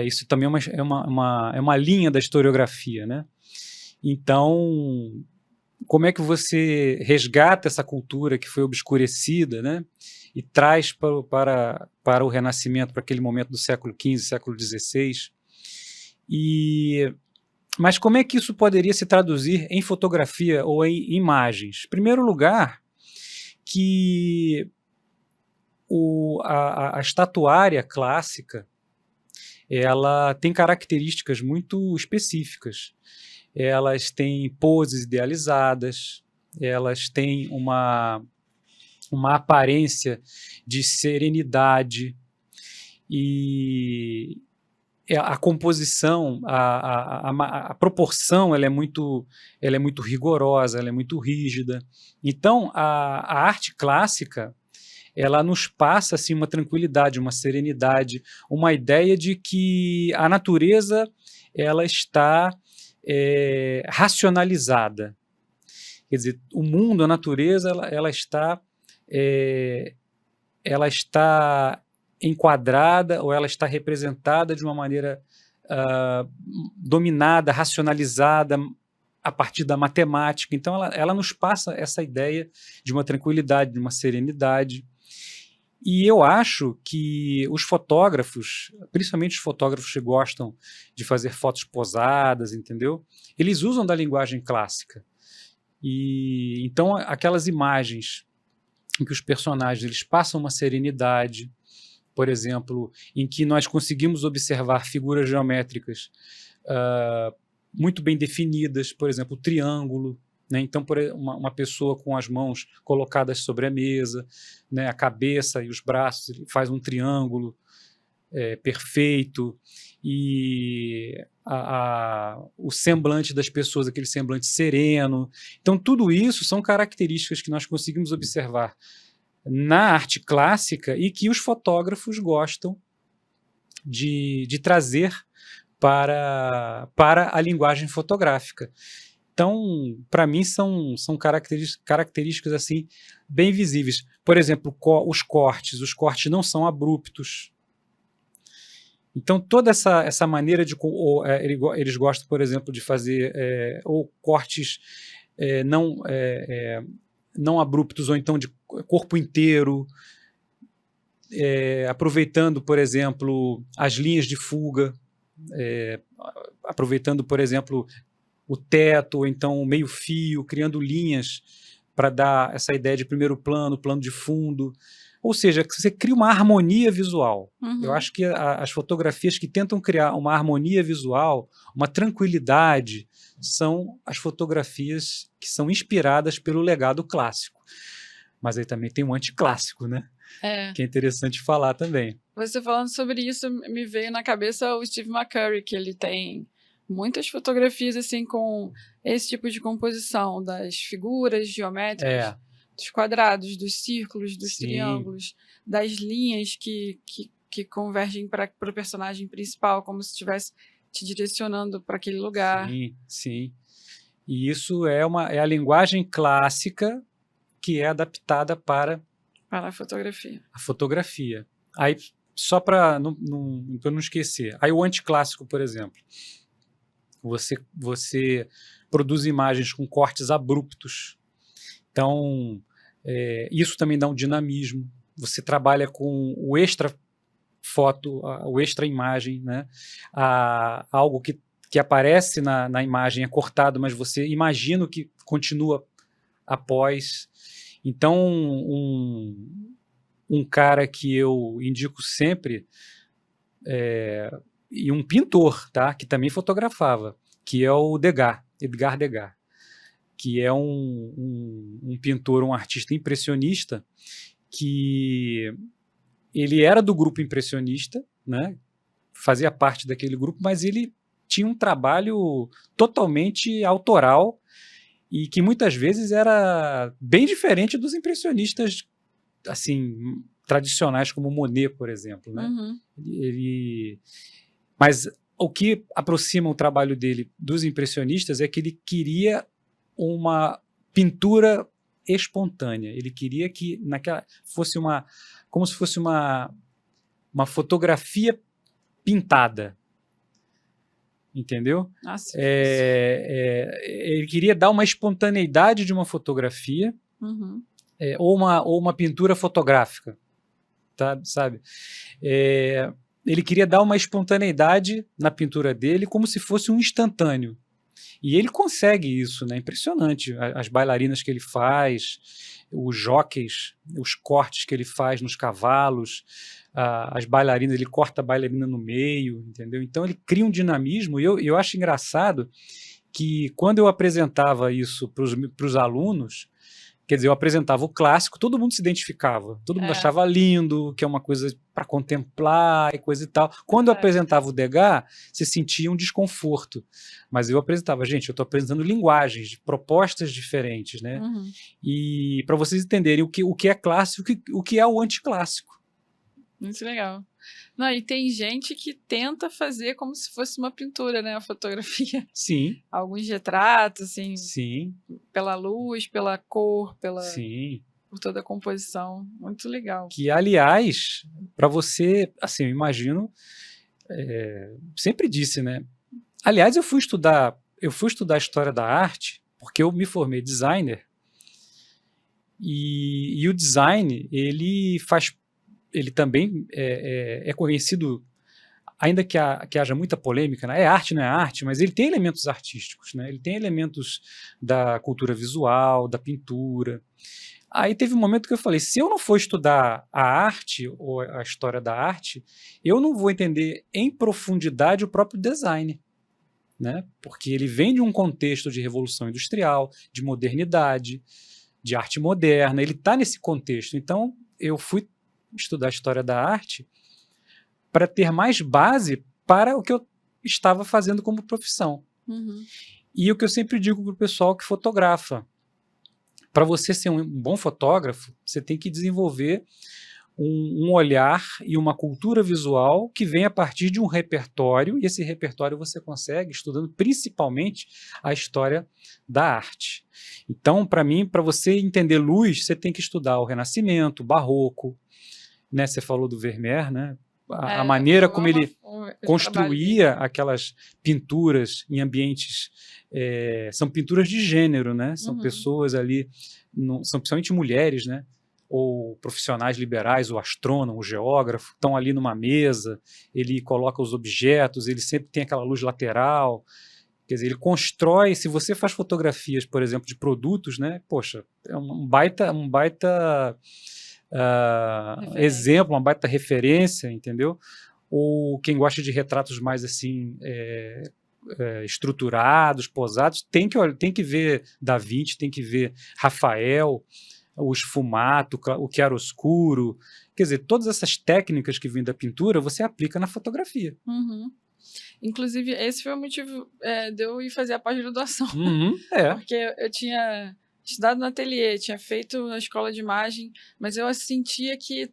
isso também é uma linha da historiografia, né? Então, como é que você resgata essa cultura que foi obscurecida, né? E traz para o Renascimento, para aquele momento do século XV, século XVI? Mas como é que isso poderia se traduzir em fotografia ou em imagens? Em primeiro lugar, que a estatuária clássica, ela tem características muito específicas. Elas têm poses idealizadas, elas têm uma aparência de serenidade, e a composição, a proporção, ela é muito rigorosa, ela é muito rígida. Então, a arte clássica, ela nos passa assim, uma tranquilidade, uma serenidade, uma ideia de que a natureza ela está racionalizada. Quer dizer, o mundo, a natureza, ela está enquadrada, ou ela está representada de uma maneira dominada, racionalizada a partir da matemática. Então ela nos passa essa ideia de uma tranquilidade, de uma serenidade. E eu acho que os fotógrafos, principalmente os fotógrafos que gostam de fazer fotos posadas, entendeu? Eles usam da linguagem clássica. E então aquelas imagens em que os personagens eles passam uma serenidade, por exemplo, em que nós conseguimos observar figuras geométricas muito bem definidas, por exemplo, o triângulo, né? Então, uma pessoa com as mãos colocadas sobre a mesa, né? A cabeça e os braços, ele faz um triângulo perfeito, e o semblante das pessoas, aquele semblante sereno. Então, tudo isso são características que nós conseguimos observar na arte clássica e que os fotógrafos gostam de trazer para a linguagem fotográfica. Então, para mim, são características assim, bem visíveis. Por exemplo, os cortes não são abruptos. Então, toda essa maneira de... eles gostam, por exemplo, de fazer ou cortes não abruptos, ou então de corpo inteiro, aproveitando, por exemplo, as linhas de fuga, aproveitando, por exemplo, o teto, ou então o meio-fio, criando linhas para dar essa ideia de primeiro plano, plano de fundo. Ou seja, você cria uma harmonia visual. Uhum. Eu acho que as fotografias que tentam criar uma harmonia visual, uma tranquilidade, são as fotografias que são inspiradas pelo legado clássico. Mas aí também tem um anticlássico, né? Que é interessante falar também. Você falando sobre isso, me veio na cabeça o Steve McCurry, que ele tem muitas fotografias assim com esse tipo de composição das figuras geométricas, dos quadrados, dos círculos, dos triângulos, das linhas que convergem para o personagem principal, como se estivesse te direcionando para aquele lugar. Sim. E isso é a linguagem clássica que é adaptada para a fotografia. A fotografia. Aí, só para não esquecer, aí o anticlássico, por exemplo, você produz imagens com cortes abruptos. Então, isso também dá um dinamismo. Você trabalha com o extra foto, o extra imagem, né? Algo que aparece na imagem é cortado, mas você imagina que continua após. Então, um cara que eu indico sempre, e um pintor, tá? Que também fotografava, que é o Edgar Degas, que é um pintor, um artista impressionista, que ele era do grupo impressionista, né? Fazia parte daquele grupo, mas ele tinha um trabalho totalmente autoral e que muitas vezes era bem diferente dos impressionistas assim, tradicionais, como Monet, por exemplo, né? Uhum. Mas o que aproxima o trabalho dele dos impressionistas é que ele queria uma pintura espontânea. Ele queria que fosse como se fosse uma fotografia pintada. Entendeu? Nossa, ele queria dar uma espontaneidade de uma fotografia, ou uma pintura fotográfica, tá? Sabe? Ele queria dar uma espontaneidade na pintura dele, como se fosse um instantâneo. E ele consegue isso, né? Impressionante. As bailarinas que ele faz, os jockeys, os cortes que ele faz nos cavalos, as bailarinas, ele corta a bailarina no meio, entendeu? Então ele cria um dinamismo, e eu acho engraçado que quando eu apresentava isso para os alunos, quer dizer, eu apresentava o clássico, todo mundo se identificava, todo mundo achava lindo, que é uma coisa para contemplar e coisa e tal. Quando eu apresentava o Degas, você sentia um desconforto, mas eu apresentava, gente, eu estou apresentando linguagens, propostas diferentes, né? E para vocês entenderem o que é clássico e o que é o anticlássico. Muito legal. Não, e tem gente que tenta fazer como se fosse uma pintura, né? A fotografia. Sim. Alguns retratos, assim. Sim. Pela luz, pela cor, Sim. por toda a composição. Muito legal. Que, aliás, para você, assim, eu imagino, sempre disse, né? Aliás, eu fui estudar História da Arte, porque eu me formei designer, e o design, ele também é conhecido, ainda que haja muita polêmica, né? É arte, não é arte, mas ele tem elementos artísticos, né? Ele tem elementos da cultura visual, da pintura. Aí teve um momento que eu falei, se eu não for estudar a arte ou a história da arte, eu não vou entender em profundidade o próprio design, né? Porque ele vem de um contexto de revolução industrial, de modernidade, de arte moderna, ele está nesse contexto. Então, eu fui estudar a história da arte para ter mais base para o que eu estava fazendo como profissão. E o que eu sempre digo para o pessoal que fotografa, para você ser um bom fotógrafo, você tem que desenvolver um olhar e uma cultura visual que vem a partir de um repertório, e esse repertório você consegue estudando principalmente a história da arte. Então, para mim, para você entender luz, você tem que estudar o Renascimento, o Barroco, né? Você falou do Vermeer, né? A maneira como ele construía aquelas pinturas em ambientes, são pinturas de gênero, né? São pessoas ali, são principalmente mulheres, né? Ou profissionais liberais, o astrônomo, o geógrafo, estão ali numa mesa, ele coloca os objetos, ele sempre tem aquela luz lateral, quer dizer, ele constrói, se você faz fotografias, por exemplo, de produtos, né? Poxa, é um baita exemplo, uma baita referência, entendeu? Ou quem gosta de retratos mais assim estruturados, posados, tem que ver Da Vinci, tem que ver Rafael, o esfumato, o chiaroscuro, quer dizer, todas essas técnicas que vêm da pintura, você aplica na fotografia. Inclusive, esse foi o motivo de eu ir fazer a pós-graduação. Porque eu tinha estudado no ateliê, tinha feito na escola de imagem, mas eu sentia que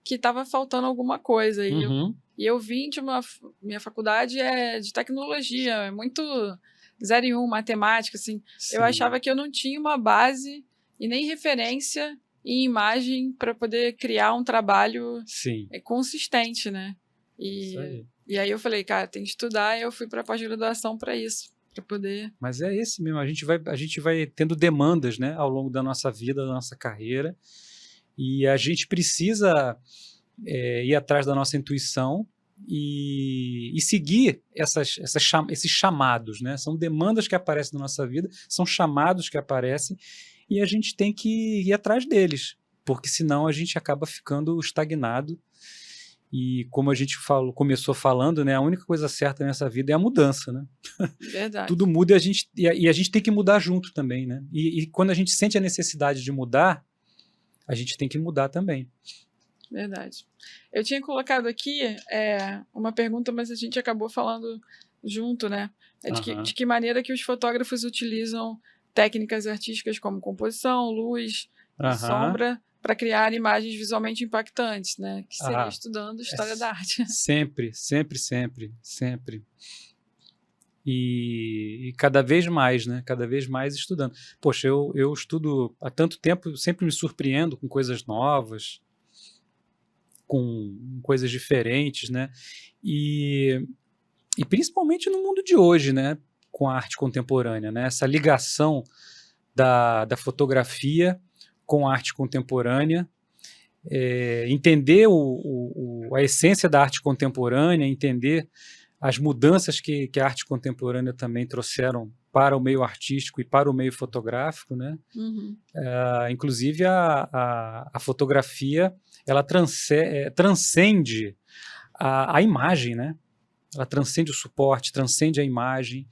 estava faltando alguma coisa. E eu vim de minha faculdade de tecnologia, é muito 0 e 1, matemática, assim. Sim. Eu achava que eu não tinha uma base e nem referência em imagem para poder criar um trabalho consistente, né? E aí eu falei, cara, tem que estudar, e eu fui para pós-graduação para isso. Para poder... Mas é esse mesmo, a gente vai tendo demandas, né, ao longo da nossa vida, da nossa carreira, e a gente precisa ir atrás da nossa intuição e seguir esses chamados, né? São demandas que aparecem na nossa vida, são chamados que aparecem, e a gente tem que ir atrás deles, porque senão a gente acaba ficando estagnado. E como a gente começou falando, né, a única coisa certa nessa vida é a mudança, né? Verdade. Tudo muda e a gente tem que mudar junto também, né? E quando a gente sente a necessidade de mudar, a gente tem que mudar também. Verdade. Eu tinha colocado aqui uma pergunta, mas a gente acabou falando junto, né? De que maneira que os fotógrafos utilizam técnicas artísticas como composição, luz, sombra, para criar imagens visualmente impactantes, né? Que seria estudando história da arte. Sempre, sempre, sempre, sempre. E cada vez mais, né? Cada vez mais estudando. Poxa, eu estudo há tanto tempo, sempre me surpreendo com coisas novas, com coisas diferentes, né? E principalmente no mundo de hoje, né? Com a arte contemporânea, né? Essa ligação da fotografia com a arte contemporânea, entender a essência da arte contemporânea, entender as mudanças que a arte contemporânea também trouxeram para o meio artístico e para o meio fotográfico, né? Inclusive a fotografia, ela transcende a imagem, né? Ela transcende o suporte, transcende a imagem,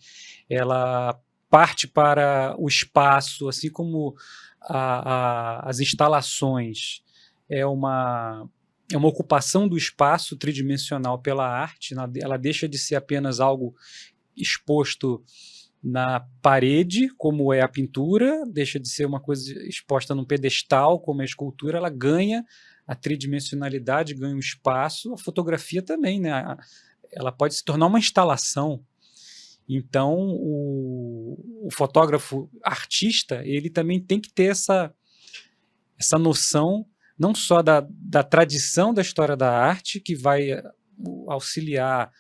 ela parte para o espaço, assim como as instalações é uma ocupação do espaço tridimensional pela arte, ela deixa de ser apenas algo exposto na parede, como é a pintura, deixa de ser uma coisa exposta num pedestal, como é a escultura, ela ganha a tridimensionalidade, ganha o espaço, a fotografia também, né? Ela pode se tornar uma instalação. Então, o fotógrafo artista, ele também tem que ter essa noção, não só da tradição da história da arte, que vai auxiliar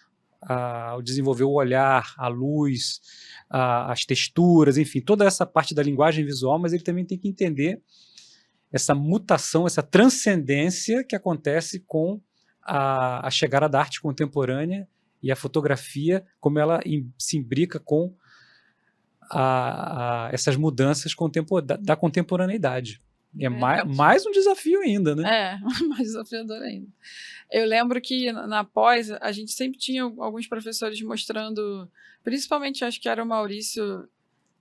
ao desenvolver o olhar, a luz, as texturas, enfim, toda essa parte da linguagem visual, mas ele também tem que entender essa mutação, essa transcendência que acontece com a chegada da arte contemporânea e a fotografia, como ela se imbrica com essas mudanças da contemporaneidade. É mais um desafio ainda, né? Mais desafiador ainda. Eu lembro que na pós, a gente sempre tinha alguns professores mostrando, principalmente acho que era o Maurício,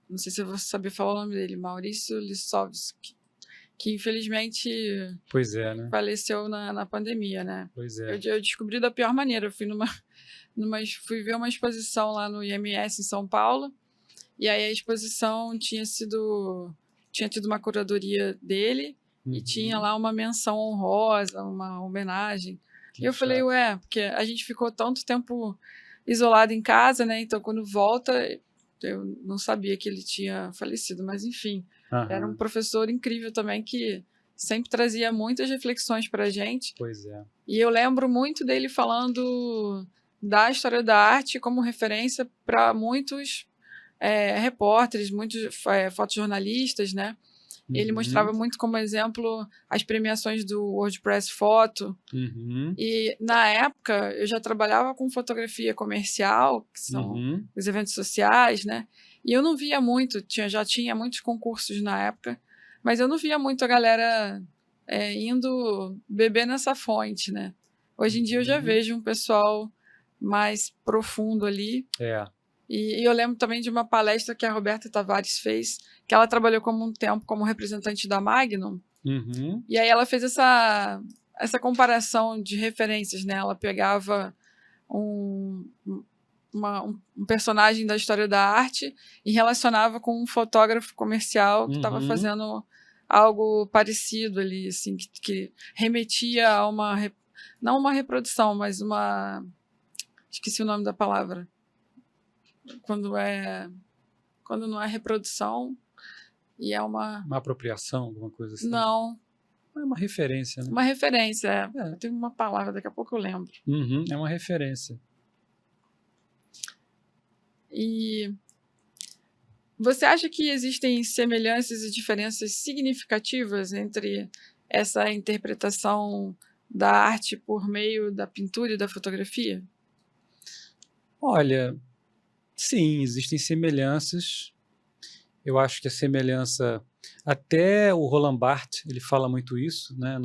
não sei se eu vou saber falar o nome dele, Maurício Lissovski, que infelizmente pois é, né? faleceu na pandemia, né? Pois é. Eu descobri da pior maneira, eu fui fui ver uma exposição lá no IMS em São Paulo, e aí a exposição tinha tido uma curadoria dele, e tinha lá uma menção honrosa, uma homenagem. E eu falei, porque a gente ficou tanto tempo isolado em casa, né? Então, quando volta, eu não sabia que ele tinha falecido, mas enfim, era um professor incrível também que sempre trazia muitas reflexões para a gente. Pois é. E eu lembro muito dele falando da história da arte como referência para muitos repórteres, muitos fotojornalistas, né? Ele mostrava muito como exemplo as premiações do WordPress Foto. E, na época, eu já trabalhava com fotografia comercial, que são os eventos sociais, né? E eu não via muito, já tinha muitos concursos na época, mas eu não via muito a galera indo beber nessa fonte, né? Hoje em dia eu já vejo um pessoal mais profundo ali. E eu lembro também de uma palestra que a Roberta Tavares fez, que ela trabalhou um tempo como representante da Magnum. E aí ela fez essa comparação de referências, né? Ela pegava um personagem da história da arte e relacionava com um fotógrafo comercial que estava fazendo algo parecido ali, assim, que remetia a não uma reprodução, mas esqueci o nome da palavra. Quando não é reprodução e é uma apropriação, alguma coisa assim? Não. É uma referência, né? Uma referência, tem uma palavra, daqui a pouco eu lembro. É uma referência. E você acha que existem semelhanças e diferenças significativas entre essa interpretação da arte por meio da pintura e da fotografia? Olha, sim, existem semelhanças. Eu acho que a semelhança, até o Roland Barthes, ele fala muito isso, né,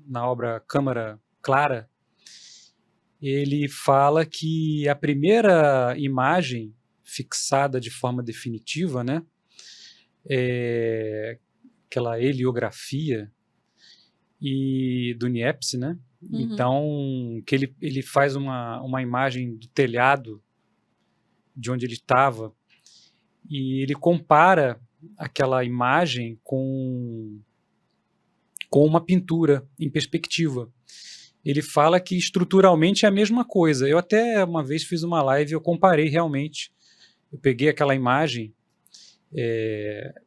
na obra Câmara Clara. Ele fala que a primeira imagem fixada de forma definitiva, né, aquela heliografia do Niepce, né? Então, que ele faz uma imagem do telhado de onde ele estava, e ele compara aquela imagem com uma pintura em perspectiva. Ele fala que estruturalmente é a mesma coisa. Eu até uma vez fiz uma live, eu comparei realmente. Eu peguei aquela imagem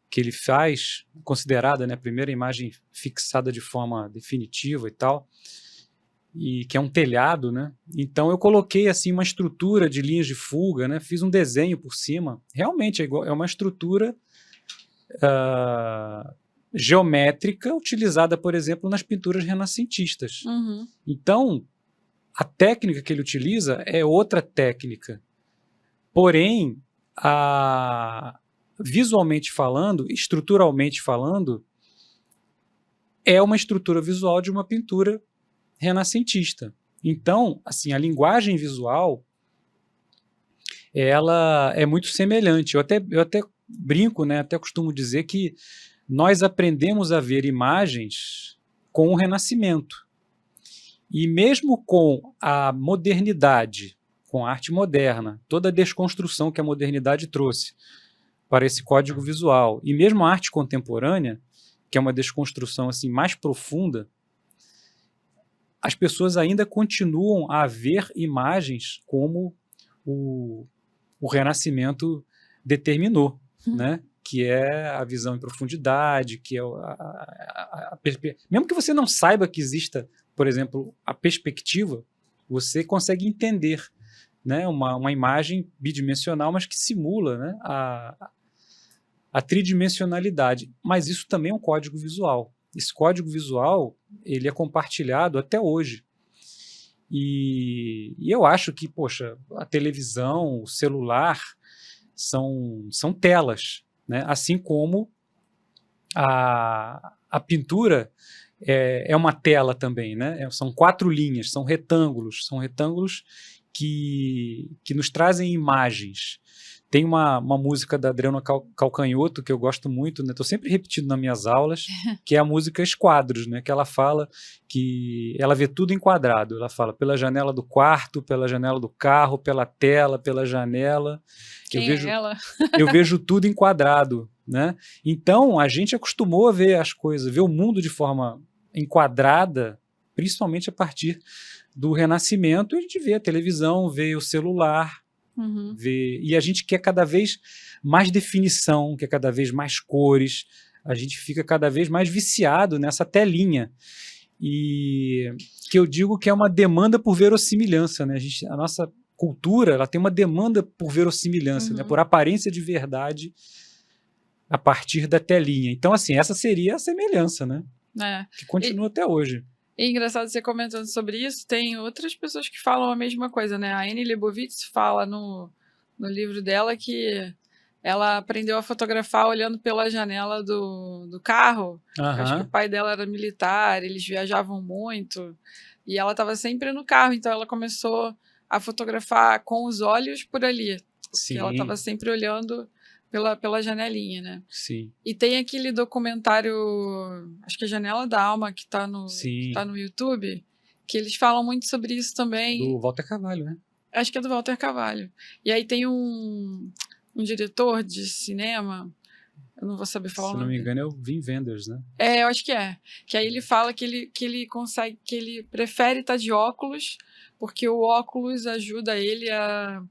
que ele faz, considerada, né, a primeira imagem fixada de forma definitiva e tal, e que é um telhado, né? Então eu coloquei assim uma estrutura de linhas de fuga, né? Fiz um desenho por cima. Realmente é uma estrutura geométrica utilizada, por exemplo, nas pinturas renascentistas. Então a técnica que ele utiliza é outra técnica, porém visualmente falando, estruturalmente falando, é uma estrutura visual de uma pintura renascentista. Então, assim, a linguagem visual, ela é muito semelhante. Eu até brinco, né, até costumo dizer que nós aprendemos a ver imagens com o Renascimento. E mesmo com a modernidade, com a arte moderna, toda a desconstrução que a modernidade trouxe para esse código visual, e mesmo a arte contemporânea, que é uma desconstrução assim mais profunda, as pessoas ainda continuam a ver imagens como o Renascimento determinou, né? Que é a visão em profundidade, que é mesmo que você não saiba que exista, por exemplo, a perspectiva, você consegue entender, né, uma imagem bidimensional, mas que simula, né, a tridimensionalidade. Mas isso também é um código visual. Esse código visual ele é compartilhado até hoje. E eu acho que, poxa, a televisão, o celular são telas, né? Assim como a pintura é uma tela também, né? São 4 linhas, são retângulos que nos trazem imagens. Tem uma música da Adriana Calcanhoto que eu gosto muito, né? Estou sempre repetindo nas minhas aulas, que é a música Esquadros, né? Que ela fala que ela vê tudo enquadrado. Ela fala pela janela do quarto, pela janela do carro, pela tela, pela janela. Quem é ela? Eu vejo tudo enquadrado, né? Então a gente acostumou a ver as coisas, ver o mundo de forma enquadrada, principalmente a partir do Renascimento. A gente vê a televisão, vê o celular. Uhum. E a gente quer cada vez mais definição, quer cada vez mais cores, a gente fica cada vez mais viciado nessa telinha, e que eu digo que é uma demanda por verossimilhança, né? A nossa cultura ela tem uma demanda por verossimilhança, né? Por aparência de verdade a partir da telinha. Então, assim, essa seria a semelhança, né? Que continua até hoje. É engraçado você comentando sobre isso, tem outras pessoas que falam a mesma coisa, né? A Annie Leibovitz fala no livro dela que ela aprendeu a fotografar olhando pela janela do carro. Acho que o pai dela era militar, eles viajavam muito, e ela estava sempre no carro, então ela começou a fotografar com os olhos por ali. Sim. Ela estava sempre olhando pela janelinha, né? Sim. E tem aquele documentário, acho que é Janela da Alma, que tá no YouTube, que eles falam muito sobre isso também. Do Walter Carvalho, né? Acho que é do Walter Carvalho. E aí tem um diretor de cinema, eu não vou saber falar o nome. Se não me engano é o Wim Wenders, né? Eu acho que é. Que aí ele fala que ele consegue, que ele prefere estar de óculos, porque o óculos ajuda ele a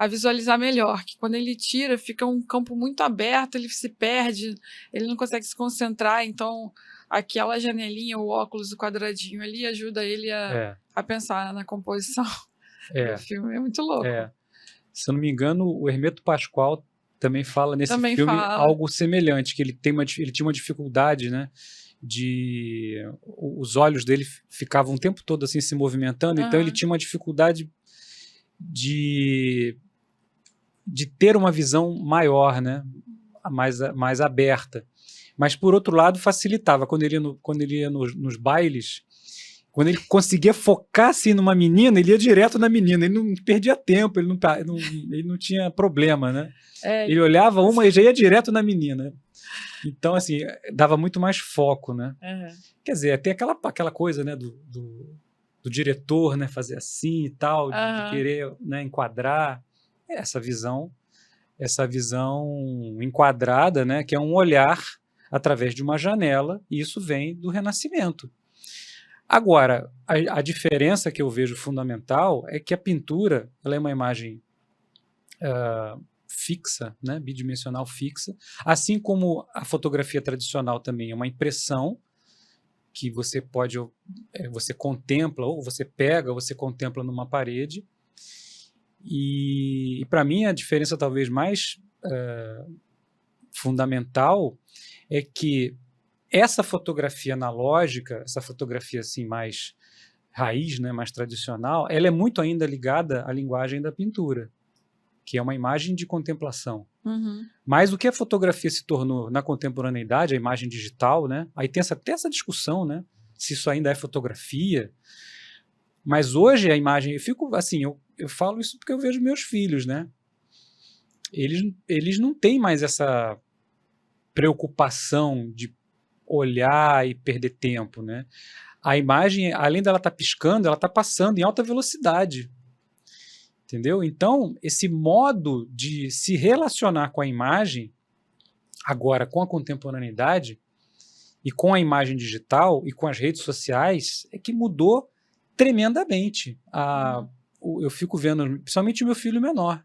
visualizar melhor, que quando ele tira fica um campo muito aberto, ele se perde, ele não consegue se concentrar, então aquela janelinha, o óculos, o quadradinho ali ajuda ele a pensar na composição do filme, é muito louco. Se eu não me engano, o Hermeto Pascoal também fala nesse filme algo semelhante, que ele tinha uma dificuldade, né, os olhos dele ficavam o tempo todo assim se movimentando, então ele tinha uma dificuldade de ter uma visão maior, né, mais aberta. Mas, por outro lado, facilitava. Quando ele ia nos bailes, quando ele conseguia focar assim numa menina, ele ia direto na menina, ele não perdia tempo, ele não tinha problema, né? Ele olhava uma e já ia direto na menina. Então, assim, dava muito mais foco, né? Quer dizer, até aquela coisa, né, do diretor, né, fazer assim e tal, de querer, né, enquadrar essa visão enquadrada, né, que é um olhar através de uma janela, e isso vem do Renascimento. Agora, a diferença que eu vejo fundamental é que a pintura ela é uma imagem fixa, né, bidimensional fixa, assim como a fotografia tradicional também é uma impressão que você contempla, ou você pega, ou você contempla numa parede. E para mim a diferença talvez mais fundamental é que essa fotografia analógica, essa fotografia assim mais raiz, né, mais tradicional, ela é muito ainda ligada à linguagem da pintura, que é uma imagem de contemplação. Mas o que a fotografia se tornou na contemporaneidade, a imagem digital, né, aí tem até essa discussão, né, se isso ainda é fotografia. Mas hoje a imagem, eu eu falo isso porque eu vejo meus filhos, né? Eles não têm mais essa preocupação de olhar e perder tempo, né? A imagem, além dela estar piscando, ela está passando em alta velocidade, entendeu? Então, esse modo de se relacionar com a imagem, agora com a contemporaneidade, e com a imagem digital e com as redes sociais, é que mudou tremendamente. Eu fico vendo, principalmente o meu filho menor,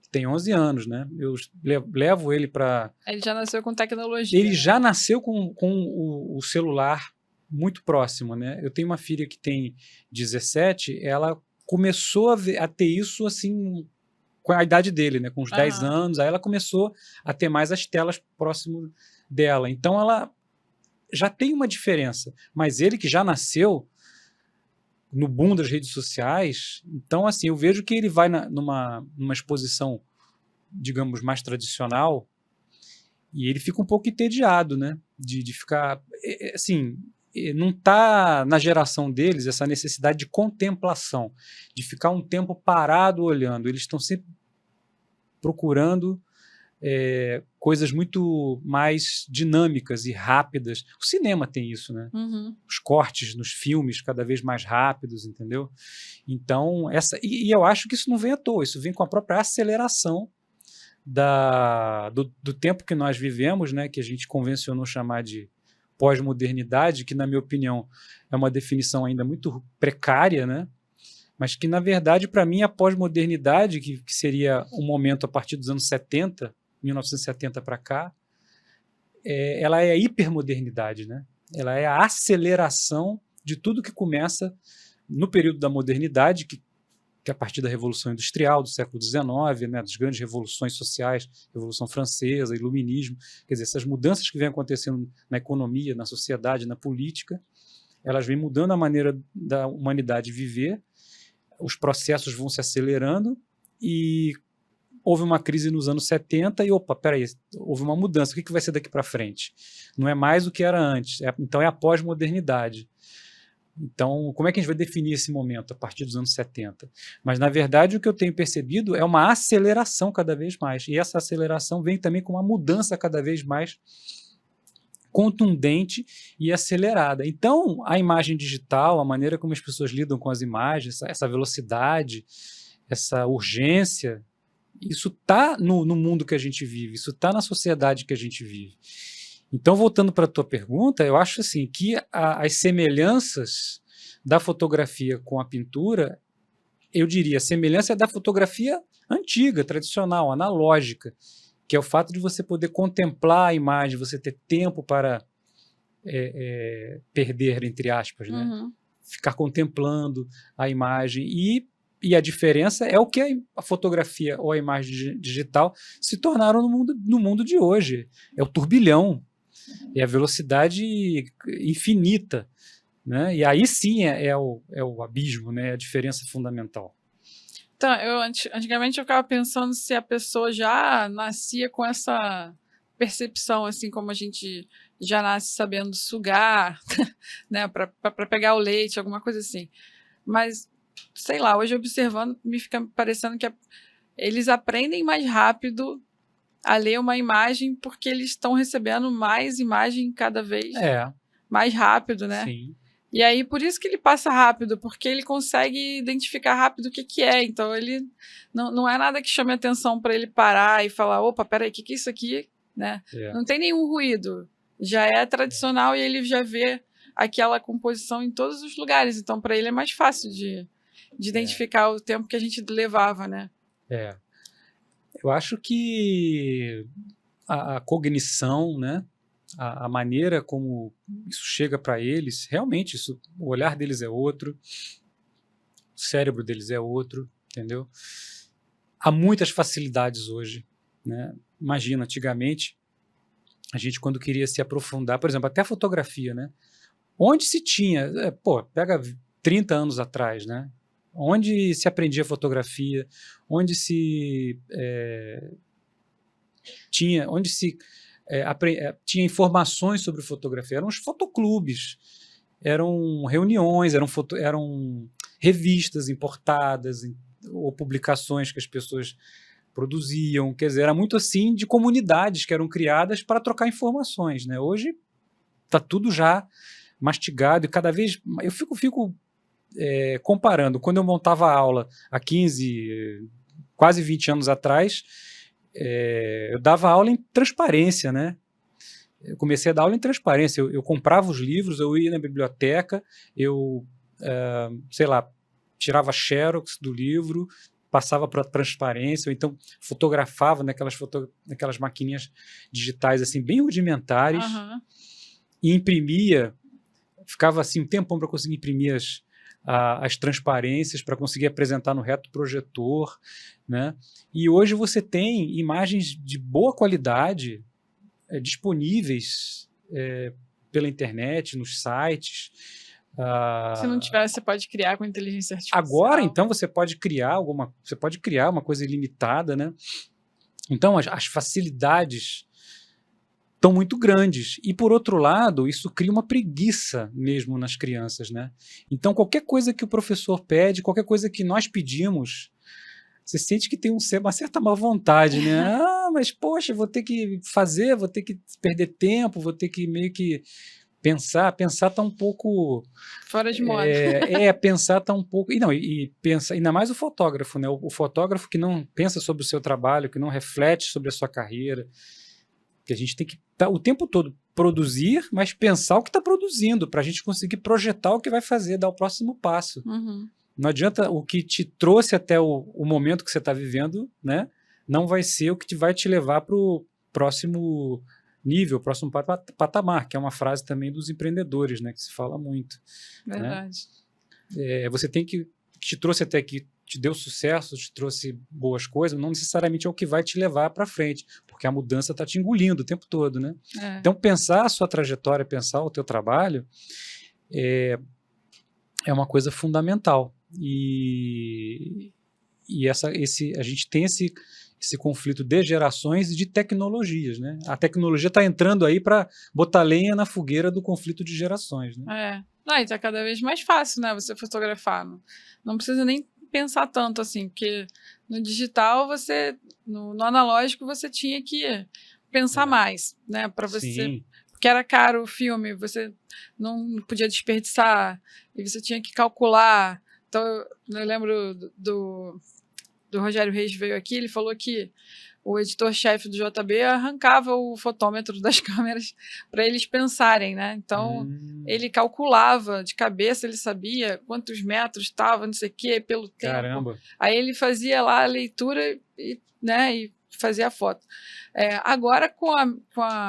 que tem 11 anos, né? Eu levo ele para... Ele já nasceu com tecnologia. Ele já nasceu com o celular muito próximo, né? Eu tenho uma filha que tem 17, ela começou a ter isso assim com a idade dele, né? Com uns 10 anos, aí ela começou a ter mais as telas próximo dela. Então ela já tem uma diferença, mas ele que já nasceu no boom das redes sociais, então assim, eu vejo que ele vai numa exposição, digamos, mais tradicional, e ele fica um pouco entediado, né, de ficar, assim, não está na geração deles essa necessidade de contemplação, de ficar um tempo parado olhando, eles estão sempre procurando coisas muito mais dinâmicas e rápidas. O cinema tem isso, né? Os cortes nos filmes cada vez mais rápidos, entendeu? Então, e eu acho que isso não vem à toa, isso vem com a própria aceleração do tempo que nós vivemos, né? Que a gente convencionou chamar de pós-modernidade, que, na minha opinião, é uma definição ainda muito precária, né? Mas que, na verdade, para mim, a pós-modernidade, que seria um momento a partir dos anos 70, 1970 para cá, ela é a hipermodernidade, né? Ela é a aceleração de tudo que começa no período da modernidade, que a partir da Revolução Industrial do século XIX, né, das grandes revoluções sociais, Revolução Francesa, Iluminismo, quer dizer, essas mudanças que vêm acontecendo na economia, na sociedade, na política, elas vêm mudando a maneira da humanidade viver, os processos vão se acelerando e houve uma crise nos anos 70 e, peraí, houve uma mudança. O que vai ser daqui para frente? Não é mais o que era antes. Então é a pós-modernidade. Então, como é que a gente vai definir esse momento a partir dos anos 70? Mas, na verdade, o que eu tenho percebido é uma aceleração cada vez mais. E essa aceleração vem também com uma mudança cada vez mais contundente e acelerada. Então, a imagem digital, a maneira como as pessoas lidam com as imagens, essa velocidade, essa urgência, isso está no mundo que a gente vive, isso está na sociedade que a gente vive. Então, voltando para a tua pergunta, eu acho assim, que as semelhanças da fotografia com a pintura, eu diria, a semelhança é da fotografia antiga, tradicional, analógica, que é o fato de você poder contemplar a imagem, você ter tempo para perder, entre aspas, né? Ficar contemplando a imagem. E a diferença é o que a fotografia ou a imagem digital se tornaram no mundo de hoje. É o turbilhão, é a velocidade infinita, né? E aí sim é o abismo, né? É a diferença fundamental. Então, antigamente eu ficava pensando se a pessoa já nascia com essa percepção, assim como a gente já nasce sabendo sugar, né, para pegar o leite, alguma coisa assim. Mas, sei lá, hoje observando, me fica parecendo que eles aprendem mais rápido a ler uma imagem porque eles estão recebendo mais imagem cada vez mais rápido, né? Sim. E aí, por isso que ele passa rápido, porque ele consegue identificar rápido o que é. Então, ele não é nada que chame atenção para ele parar e falar, opa, peraí, o que é isso aqui? Né? Não tem nenhum ruído. Já é tradicional e ele já vê aquela composição em todos os lugares. Então, para ele é mais fácil de identificar o tempo que a gente levava, né? Eu acho que a cognição, né? A maneira como isso chega para eles, realmente, o olhar deles é outro, o cérebro deles é outro, entendeu? Há muitas facilidades hoje, né? Imagina, antigamente, a gente quando queria se aprofundar, por exemplo, até a fotografia, né? Onde se tinha, pega 30 anos atrás, né? Onde se aprendia fotografia, onde se tinha informações sobre fotografia, eram os fotoclubes, eram reuniões, eram revistas importadas, ou publicações que as pessoas produziam, quer dizer, era muito assim de comunidades que eram criadas para trocar informações, né? Hoje está tudo já mastigado e cada vez... Eu fico comparando, quando eu montava a aula há 15, quase 20 anos atrás, eu dava aula em transparência, né? Eu comecei a dar aula em transparência, eu comprava os livros, eu ia na biblioteca, eu, sei lá, tirava xerox do livro, passava para transparência, ou então fotografava naquelas maquininhas digitais assim, bem rudimentares, e imprimia, ficava assim um tempão para conseguir imprimir as transparências, para conseguir apresentar no reto projetor, né? E hoje você tem imagens de boa qualidade disponíveis pela internet, nos sites. Se não tiver, você pode criar com inteligência artificial. Agora, então, você pode criar uma coisa ilimitada, né? Então, as facilidades estão muito grandes. E, por outro lado, isso cria uma preguiça mesmo nas crianças, né? Então, qualquer coisa que o professor pede, qualquer coisa que nós pedimos, você sente que tem uma certa má vontade, né? Ah, mas, poxa, vou ter que fazer, vou ter que perder tempo, vou ter que meio que pensar está um pouco... Fora de moda. Pensar está um pouco... E pensa, ainda mais o fotógrafo, né? O fotógrafo que não pensa sobre o seu trabalho, que não reflete sobre a sua carreira, que a gente tem que o tempo todo produzir, mas pensar o que está produzindo, para a gente conseguir projetar o que vai fazer, dar o próximo passo. Não adianta o que te trouxe até o momento que você está vivendo, né? Não vai ser o que vai te levar para o próximo nível, próximo patamar, que é uma frase também dos empreendedores, né? Que se fala muito. Verdade. Né? Você tem que te trouxe até aqui, te deu sucesso, te trouxe boas coisas, não necessariamente é o que vai te levar para frente, porque a mudança está te engolindo o tempo todo, né? Então, pensar a sua trajetória, pensar o teu trabalho é uma coisa fundamental. E a gente tem esse conflito de gerações e de tecnologias, né? A tecnologia está entrando aí para botar lenha na fogueira do conflito de gerações, né? E tá cada vez mais fácil, né? Você fotografar. Não precisa nem pensar tanto assim, porque no digital no analógico você tinha que pensar mais, né? Para você... Sim. Porque era caro o filme, você não podia desperdiçar, e você tinha que calcular. Então, eu lembro do Rogério Reis, veio aqui, ele falou que o editor-chefe do JB arrancava o fotômetro das câmeras para eles pensarem, né? Então, ele calculava de cabeça, ele sabia quantos metros estava, não sei o quê, pelo tempo. Caramba. Aí ele fazia lá a leitura e fazia a foto. Agora,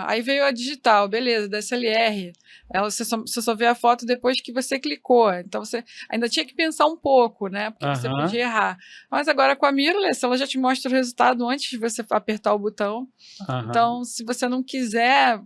aí veio a digital, beleza, da SLR. Você só vê a foto depois que você clicou. Então, você ainda tinha que pensar um pouco, né? Porque você podia errar. Mas agora, com a mirrorless, ela já te mostra o resultado antes de você apertar o botão. Então, se você não quiser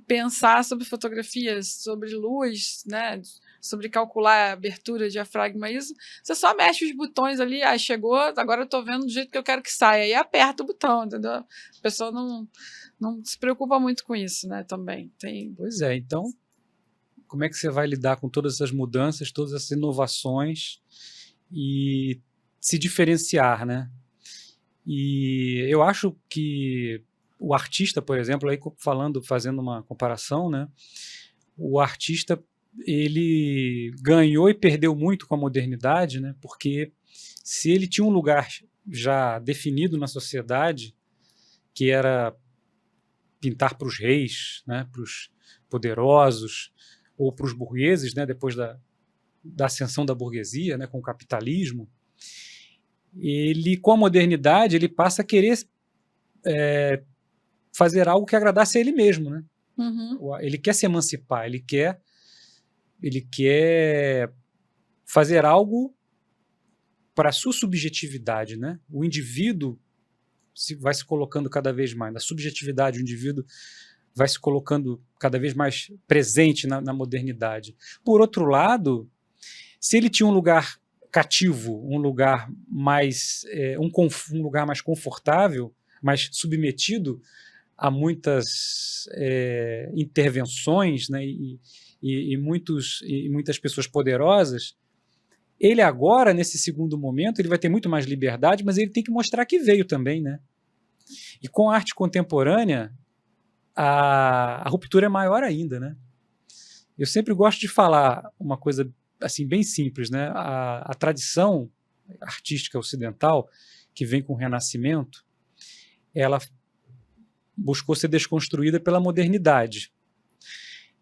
pensar sobre fotografia, sobre luz, né? Sobre calcular a abertura, diafragma, isso, você só mexe os botões ali, chegou, agora eu tô vendo do jeito que eu quero que saia, e aperta o botão, entendeu? A pessoa não se preocupa muito com isso, né, também. Pois é, então, como é que você vai lidar com todas essas mudanças, todas essas inovações e se diferenciar, né? E eu acho que o artista, por exemplo, aí fazendo uma comparação, né? O artista, ele ganhou e perdeu muito com a modernidade, né? Porque se ele tinha um lugar já definido na sociedade, que era pintar para os reis, né? Para os poderosos, ou para os burgueses, né? Depois da ascensão da burguesia, né? Com o capitalismo, ele, com a modernidade, ele passa a querer fazer algo que agradasse a ele mesmo, né? Ele quer se emancipar, ele quer fazer algo para a sua subjetividade, né? O indivíduo vai se colocando cada vez mais, na subjetividade, o indivíduo vai se colocando cada vez mais presente na modernidade. Por outro lado, se ele tinha um lugar cativo, um lugar mais um lugar mais confortável, mais submetido a muitas intervenções, né, e muitas pessoas poderosas, Ele agora, nesse segundo momento, ele vai ter muito mais liberdade, mas ele tem que mostrar que veio também, né? E com a arte contemporânea, a ruptura é maior ainda, né? Eu sempre gosto de falar uma coisa assim bem simples, né? A tradição artística ocidental, que vem com o Renascimento, ela buscou ser desconstruída pela modernidade.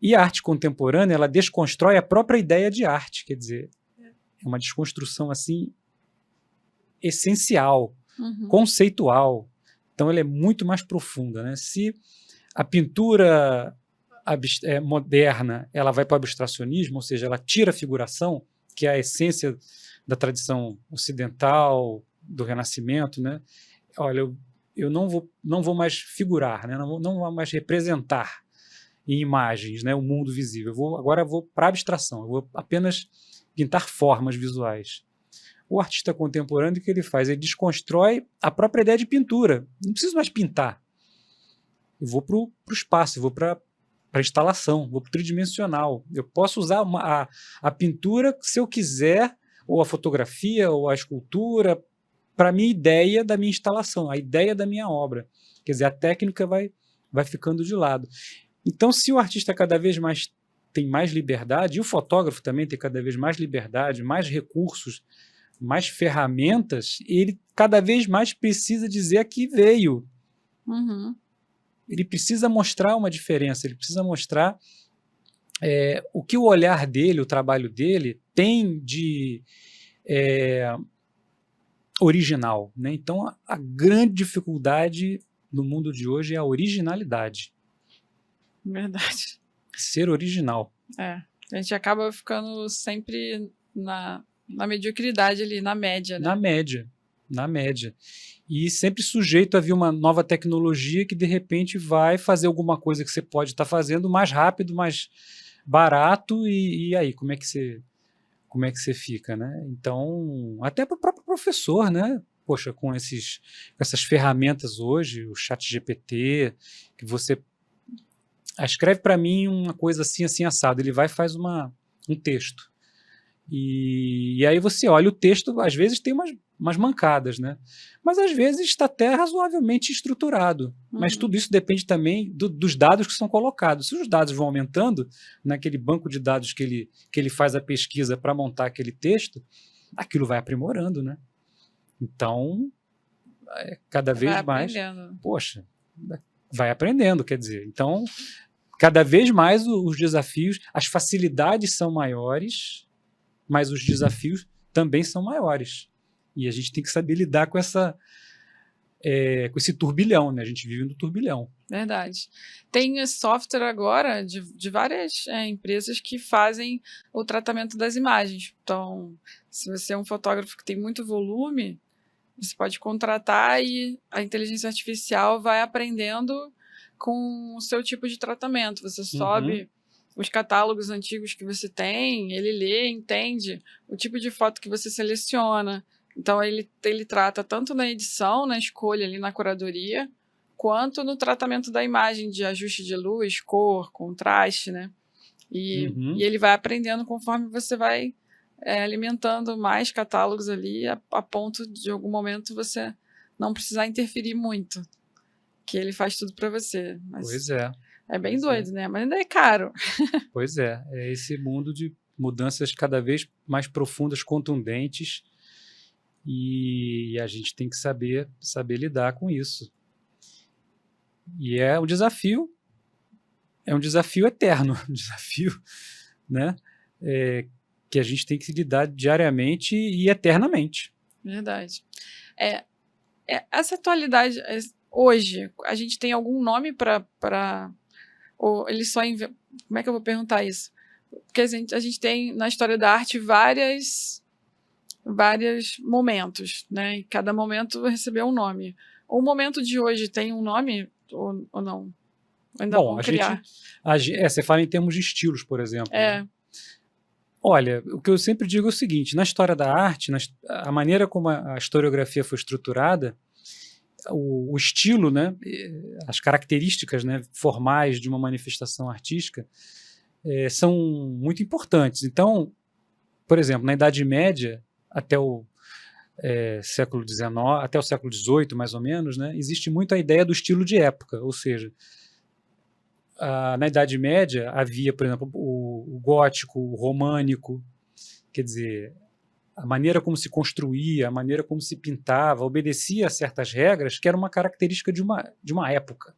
E a arte contemporânea, ela desconstrói a própria ideia de arte, quer dizer, é uma desconstrução assim essencial, conceitual. Então ela é muito mais profunda, né? Se a pintura moderna, ela vai para o abstracionismo, ou seja, ela tira a figuração, que é a essência da tradição ocidental, do Renascimento, né? Olha, eu não vou mais figurar, né? Não vou mais representar em imagens, né, o mundo visível. Agora eu vou para a abstração, eu vou apenas pintar formas visuais. O artista contemporâneo, o que ele faz? Ele desconstrói a própria ideia de pintura. Não preciso mais pintar. Eu vou para o espaço, eu vou para a instalação, vou para o tridimensional. Eu posso usar a pintura se eu quiser, ou a fotografia, ou a escultura, para a minha ideia da minha instalação, a ideia da minha obra. Quer dizer, a técnica vai ficando de lado. Então, se o artista cada vez mais tem mais liberdade, e o fotógrafo também tem cada vez mais liberdade, mais recursos, mais ferramentas, ele cada vez mais precisa dizer a que veio. Ele precisa mostrar uma diferença, ele precisa mostrar o que o olhar dele, o trabalho dele tem de original, né? Então, a grande dificuldade no mundo de hoje é a originalidade. Verdade. Ser original. A gente acaba ficando sempre na mediocridade ali, na média, né? Na média. E sempre sujeito a vir uma nova tecnologia que, de repente, vai fazer alguma coisa que você pode estar fazendo mais rápido, mais barato, e aí, como é que você fica, né? Então, até para o próprio professor, né? Poxa, com essas ferramentas hoje, o ChatGPT, que você escreve para mim uma coisa assim, assim, assado. Ele vai e faz um texto. E aí você olha o texto, às vezes tem umas mancadas, né? Mas às vezes está até razoavelmente estruturado. Mas tudo isso depende também dos dados que são colocados. Se os dados vão aumentando, naquele banco de dados que ele faz a pesquisa para montar aquele texto, aquilo vai aprimorando, né? Então, cada vez mais... Poxa, vai aprendendo, quer dizer. Então, cada vez mais os desafios, as facilidades são maiores, mas os desafios também são maiores. E a gente tem que saber lidar com com esse turbilhão, né? A gente vive no turbilhão. Verdade. Tem software agora de várias empresas que fazem o tratamento das imagens. Então, se você é um fotógrafo que tem muito volume, você pode contratar e a inteligência artificial vai aprendendo com o seu tipo de tratamento. Você sobe os catálogos antigos que você tem, ele lê, entende o tipo de foto que você seleciona. Então, ele trata tanto na edição, na escolha ali na curadoria, quanto no tratamento da imagem, de ajuste de luz, cor, contraste, né? E ele vai aprendendo conforme você vai alimentando mais catálogos ali, a ponto de, em algum momento, você não precisar interferir muito, que ele faz tudo para você. Mas pois é. É bem doido, né? Mas ainda é caro. Pois é esse mundo de mudanças cada vez mais profundas, contundentes, e a gente tem que saber lidar com isso. E é um desafio eterno, um desafio, né? Que a gente tem que lidar diariamente e eternamente. Verdade. Essa atualidade, hoje, a gente tem algum nome para ou eles só como é que eu vou perguntar isso? Porque a gente tem na história da arte vários momentos, né? E cada momento recebeu um nome. O momento de hoje tem um nome ou não? Ainda vão criar? Você fala em termos de estilos, por exemplo. Né? Olha, o que eu sempre digo é o seguinte: na história da arte, a maneira como a historiografia foi estruturada, o estilo, né, as características, né, formais de uma manifestação artística são muito importantes. Então, por exemplo, na Idade Média, até o século XIX, até o século XVIII, mais ou menos, né, existe muito a ideia do estilo de época, ou seja, na Idade Média havia, por exemplo, o gótico, o românico, quer dizer, a maneira como se construía, a maneira como se pintava, obedecia a certas regras que era uma característica de uma época.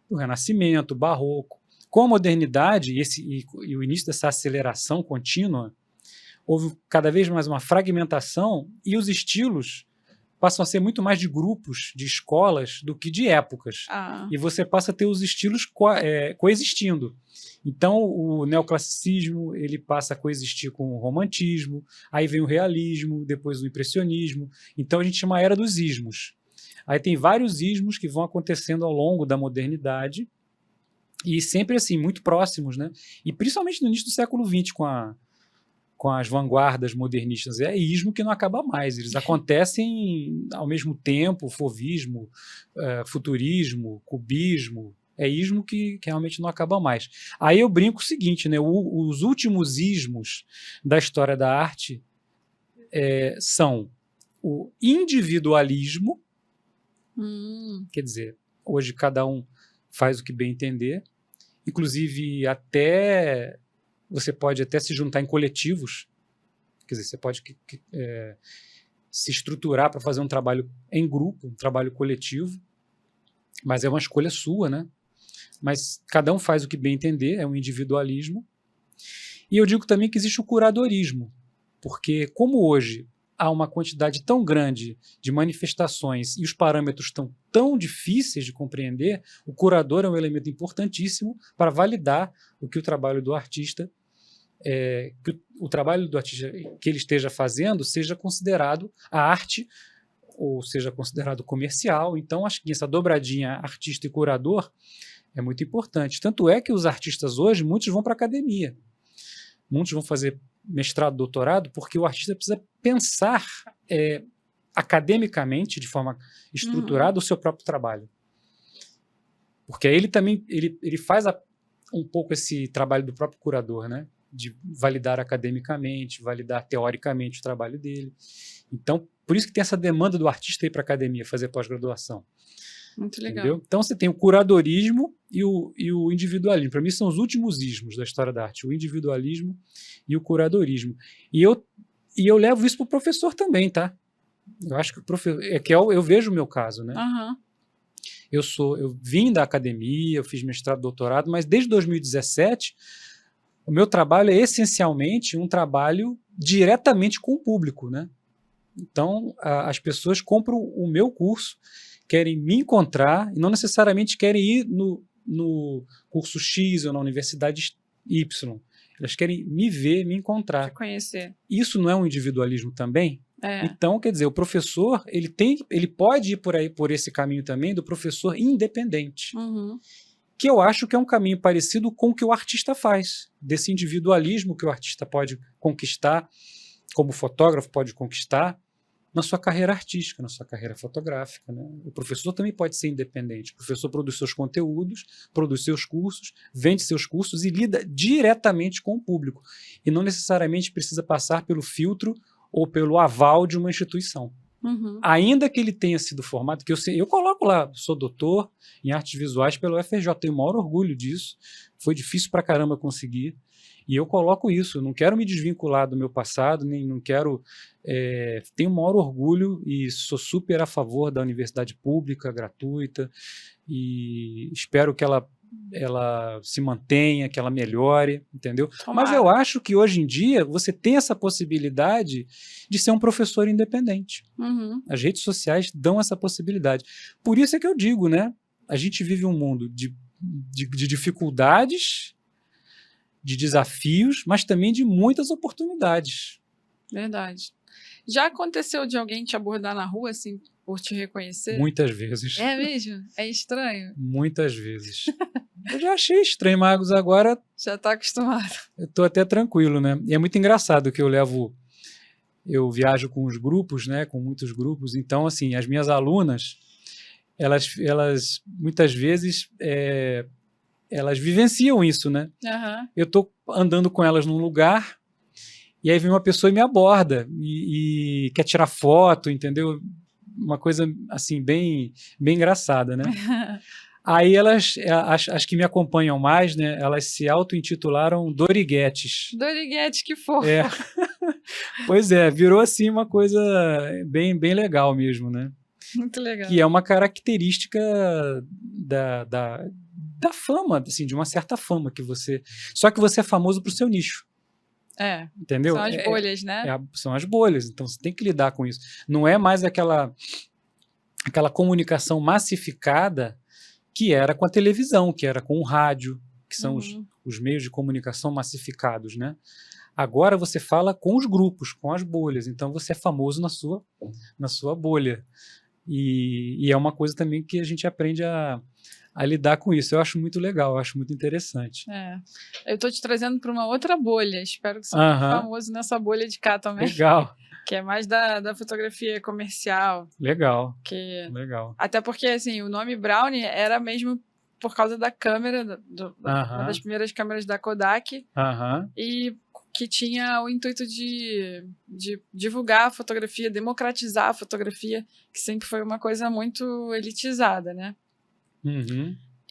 O Renascimento, o Barroco. Com a modernidade e o início dessa aceleração contínua, houve cada vez mais uma fragmentação e os estilos passam a ser muito mais de grupos, de escolas, do que de épocas. E você passa a ter os estilos coexistindo. Então, o neoclassicismo ele passa a coexistir com o romantismo, aí vem o realismo, depois o impressionismo. Então, a gente chama a era dos ismos. Aí tem vários ismos que vão acontecendo ao longo da modernidade e sempre assim, muito próximos, né? E principalmente no início do século XX, com as vanguardas modernistas. É ismo que não acaba mais. Eles acontecem ao mesmo tempo, fauvismo, futurismo, cubismo. É ismo que realmente não acaba mais. Aí eu brinco o seguinte, né? Os últimos ismos da história da arte são o individualismo, quer dizer, hoje cada um faz o que bem entender, inclusive você pode até se juntar em coletivos, quer dizer, você pode se estruturar para fazer um trabalho em grupo, um trabalho coletivo, mas é uma escolha sua, né? Mas cada um faz o que bem entender, é um individualismo. E eu digo também que existe o curadorismo, porque como hoje há uma quantidade tão grande de manifestações e os parâmetros estão tão difíceis de compreender, o curador é um elemento importantíssimo para validar que o trabalho do artista que ele esteja fazendo seja considerado a arte ou seja considerado comercial. Então, acho que essa dobradinha artista e curador é muito importante. Tanto é que os artistas hoje, muitos vão para a academia. Muitos vão fazer mestrado, doutorado, porque o artista precisa pensar academicamente, de forma estruturada, o seu próprio trabalho. Porque aí ele também ele faz um pouco esse trabalho do próprio curador, né? De validar academicamente, validar teoricamente o trabalho dele. Então, por isso que tem essa demanda do artista ir para a academia fazer pós-graduação. Muito legal. Entendeu? Então, você tem o curadorismo e o individualismo. Para mim, são os últimos ismos da história da arte, o individualismo e o curadorismo. E eu levo isso para o professor também, tá? Eu acho que o professor... eu vejo o meu caso, né? Uhum. Eu vim da academia, eu fiz mestrado, doutorado, mas desde 2017, o meu trabalho é essencialmente um trabalho diretamente com o público, né? Então, as pessoas compram o meu curso, querem me encontrar e não necessariamente querem ir no curso X ou na universidade Y. Elas querem me ver, me encontrar. Te conhecer. Isso não é um individualismo também? É. Então, quer dizer, o professor ele pode ir por esse caminho também do professor independente. Uhum. Que eu acho que é um caminho parecido com o que o artista faz, desse individualismo que o artista pode conquistar, como o fotógrafo pode conquistar, na sua carreira artística, na sua carreira fotográfica, né? O professor também pode ser independente. O professor produz seus conteúdos, produz seus cursos, vende seus cursos e lida diretamente com o público. E não necessariamente precisa passar pelo filtro ou pelo aval de uma instituição. Uhum. Ainda que ele tenha sido formado, que eu coloco lá, sou doutor em artes visuais pelo UFRJ, tenho o maior orgulho disso, foi difícil pra caramba conseguir, e eu coloco isso, eu não quero me desvincular do meu passado, nem não quero, tenho o maior orgulho e sou super a favor da universidade pública, gratuita, e espero que ela se mantenha, que ela melhore, entendeu? Tomara. Mas eu acho que hoje em dia você tem essa possibilidade de ser um professor independente. Uhum. As redes sociais dão essa possibilidade. Por isso é que eu digo, né? A gente vive um mundo de dificuldades, de desafios, mas também de muitas oportunidades. Verdade. Já aconteceu de alguém te abordar na rua, assim, por te reconhecer? Muitas vezes. É mesmo? É estranho? Muitas vezes. Eu já achei estranho, mas agora... Já tá acostumado. Eu tô até tranquilo, né? E é muito engraçado que eu viajo com os grupos, né? Com muitos grupos. Então, assim, as minhas alunas, elas muitas vezes... elas vivenciam isso, né? Uhum. Eu tô andando com elas num lugar E aí vem uma pessoa e me aborda e quer tirar foto, entendeu? Uma coisa assim bem engraçada, né? Aí elas, as que me acompanham mais, né? Elas se auto-intitularam Doriguetes. Doriguete, que fofo. É. Pois é, virou assim uma coisa bem legal mesmo, né? Muito legal. Que é uma característica da fama, assim, de uma certa fama que você... Só que você é famoso pro seu nicho. Entendeu? São as bolhas, né? São as bolhas, então você tem que lidar com isso. Não é mais aquela comunicação massificada que era com a televisão, que era com o rádio, que são os meios de comunicação massificados, né? Agora você fala com os grupos, com as bolhas, então você é famoso na sua bolha. E é uma coisa também que a gente aprende a lidar com isso. Eu acho muito legal, eu acho muito interessante. Eu estou te trazendo para uma outra bolha. Espero que você fique famoso nessa bolha de cá também. Legal. Que é mais da fotografia comercial. Legal. Legal. Até porque, assim, o nome Brownie era mesmo por causa da câmera, uma das primeiras câmeras da Kodak. E que tinha o intuito de divulgar a fotografia, democratizar a fotografia, que sempre foi uma coisa muito elitizada, né?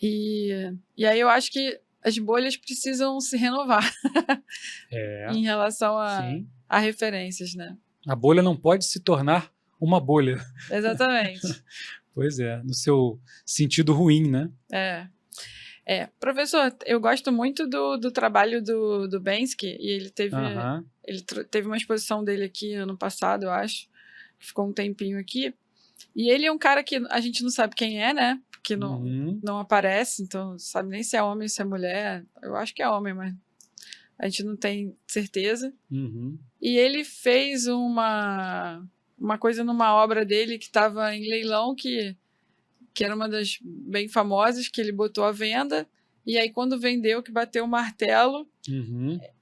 E aí eu acho que as bolhas precisam se renovar em relação a referências, né? A bolha não pode se tornar uma bolha. Exatamente. Pois é, no seu sentido ruim, né? Professor, eu gosto muito do trabalho do Banksy, e ele teve uma exposição dele aqui ano passado, eu acho, ficou um tempinho aqui, e ele é um cara que a gente não sabe quem é, né? Que não aparece, então não sabe nem se é homem ou se é mulher. Eu acho que é homem, mas a gente não tem certeza. E ele fez uma coisa numa obra dele que estava em leilão, que era uma das bem famosas, que ele botou à venda, e aí quando vendeu, que bateu o martelo,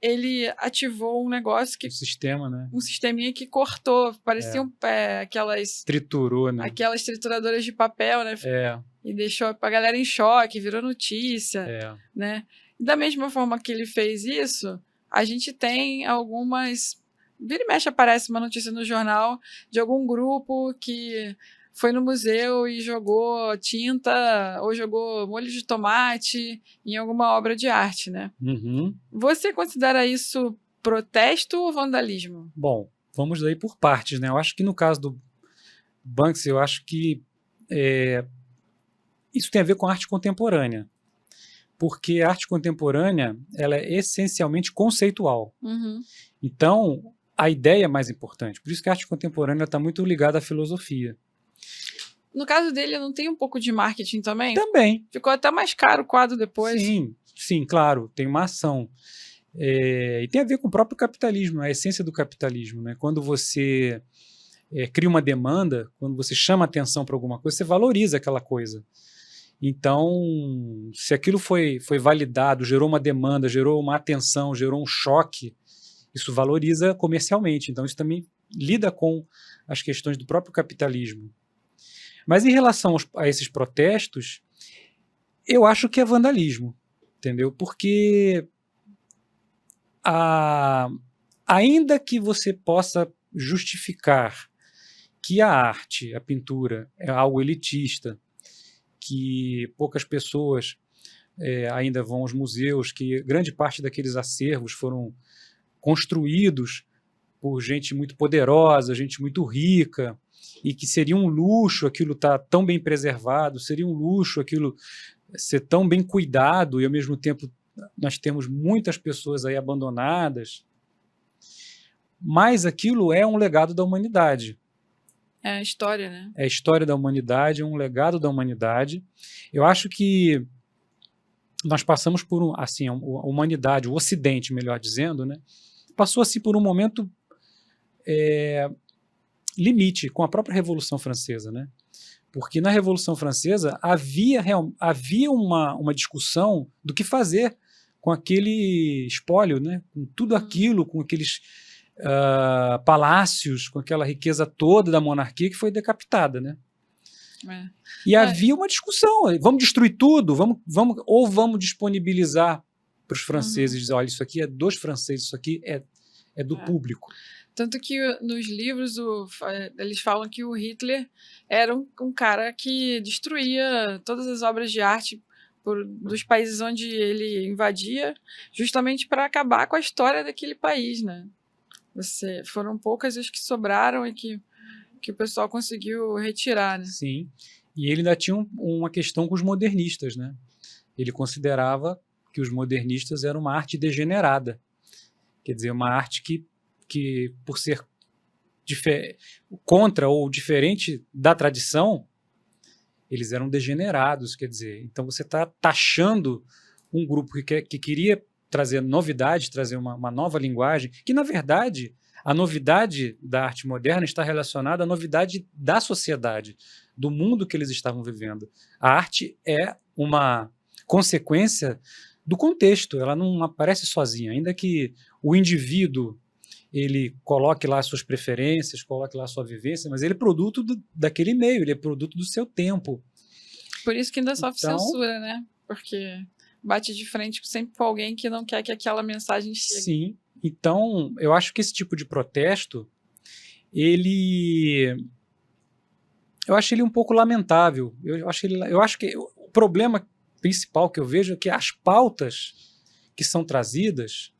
ele ativou um negócio que... Um sistema, né? Um sisteminha que cortou, pareciam aquelas... Triturou, né? Aquelas trituradoras de papel, né? E deixou a galera em choque, virou notícia, né? Da mesma forma que ele fez isso, a gente tem algumas... Vira e mexe aparece uma notícia no jornal de algum grupo que foi no museu e jogou tinta ou jogou molho de tomate em alguma obra de arte, né? Você considera isso protesto ou vandalismo? Bom, vamos daí por partes, né? Eu acho que no caso do Banksy, eu acho que isso tem a ver com a arte contemporânea, porque a arte contemporânea ela é essencialmente conceitual. Então, a ideia é mais importante. Por isso que a arte contemporânea está muito ligada à filosofia. No caso dele, não tem um pouco de marketing também? Também. Ficou até mais caro o quadro depois. Sim, claro, tem uma ação. E tem a ver com o próprio capitalismo, a essência do capitalismo, né? Quando você cria uma demanda, quando você chama atenção para alguma coisa, você valoriza aquela coisa. Então, se aquilo foi validado, gerou uma demanda, gerou uma atenção, gerou um choque, isso valoriza comercialmente. Então, isso também lida com as questões do próprio capitalismo. Mas em relação a esses protestos, eu acho que é vandalismo, entendeu? Porque ainda que você possa justificar que a arte, a pintura, é algo elitista, que poucas pessoas ainda vão aos museus, que grande parte daqueles acervos foram construídos por gente muito poderosa, gente muito rica, e que seria um luxo aquilo estar tão bem preservado, seria um luxo aquilo ser tão bem cuidado, e ao mesmo tempo nós temos muitas pessoas aí abandonadas, mas aquilo é um legado da humanidade. É a história, né? É a história da humanidade, é um legado da humanidade. Eu acho que nós passamos por a humanidade, o Ocidente, melhor dizendo, né, passou assim por um momento limite com a própria Revolução Francesa, né? Porque na Revolução Francesa havia uma discussão do que fazer com aquele espólio, né? Com tudo aquilo, com aqueles palácios, com aquela riqueza toda da monarquia que foi decapitada, né? E havia uma discussão, vamos destruir tudo, ou vamos disponibilizar para os franceses, dizer, olha, isso aqui é dos franceses, isso aqui é é do público. Tanto que nos livros eles falam que o Hitler era um cara que destruía todas as obras de arte dos países onde ele invadia, justamente para acabar com a história daquele país, né? Foram poucas as que sobraram e que o pessoal conseguiu retirar, né? Sim, e ele ainda tinha uma questão com os modernistas, né? Ele considerava que os modernistas eram uma arte degenerada, quer dizer, uma arte que por ser contra ou diferente da tradição, eles eram degenerados, quer dizer, então você está taxando um grupo que queria trazer novidade, trazer uma nova linguagem, que na verdade a novidade da arte moderna está relacionada à novidade da sociedade, do mundo que eles estavam vivendo. A arte é uma consequência do contexto, ela não aparece sozinha, ainda que o indivíduo ele coloque lá suas preferências, coloque lá sua vivência, mas ele é produto daquele meio, ele é produto do seu tempo. Por isso que ainda sofre censura, né? Porque bate de frente sempre com alguém que não quer que aquela mensagem chegue. Sim, então eu acho que esse tipo de protesto, eu acho ele um pouco lamentável. Eu acho que o problema principal que eu vejo é que as pautas que são trazidas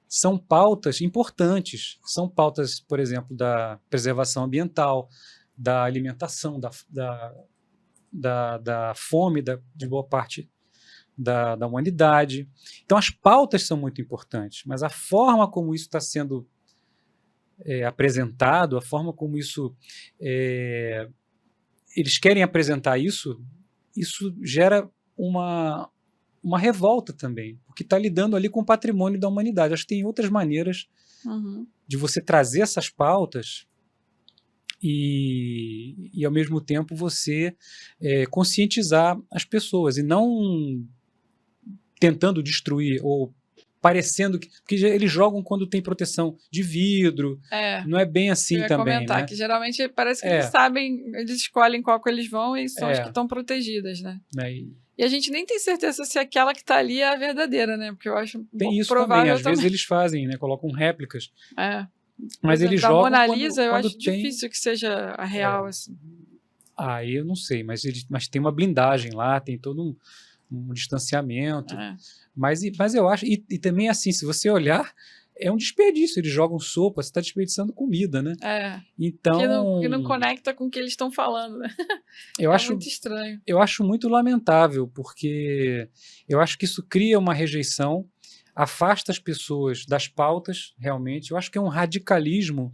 são pautas importantes. São pautas, por exemplo, da preservação ambiental, da alimentação, da fome de boa parte da humanidade. Então, as pautas são muito importantes, mas a forma como isso está sendo apresentado, a forma como eles querem apresentar isso gera uma revolta também, porque está lidando ali com o patrimônio da humanidade. Acho que tem outras maneiras de você trazer essas pautas e ao mesmo tempo, você conscientizar as pessoas, e não tentando destruir ou parecendo que... Porque eles jogam quando tem proteção de vidro, não é bem assim também. Comentar, né? Que geralmente parece que eles sabem, eles escolhem qual que eles vão e são as que estão protegidas, né? E a gente nem tem certeza se aquela que está ali é a verdadeira, né? Porque eu acho tem isso provável também. Às vezes eles fazem, né? Colocam réplicas. Mas eles jogam Mona Lisa, eu acho tem... difícil que seja a real, assim. Eu não sei, mas tem uma blindagem lá, tem todo um distanciamento. Mas eu acho... E também, assim, se você olhar, é um desperdício. Eles jogam sopa, você está desperdiçando comida, né? Então... Que não conecta com o que eles estão falando, né? Muito estranho. Eu acho muito lamentável, porque eu acho que isso cria uma rejeição, afasta as pessoas das pautas, realmente. Eu acho que é um radicalismo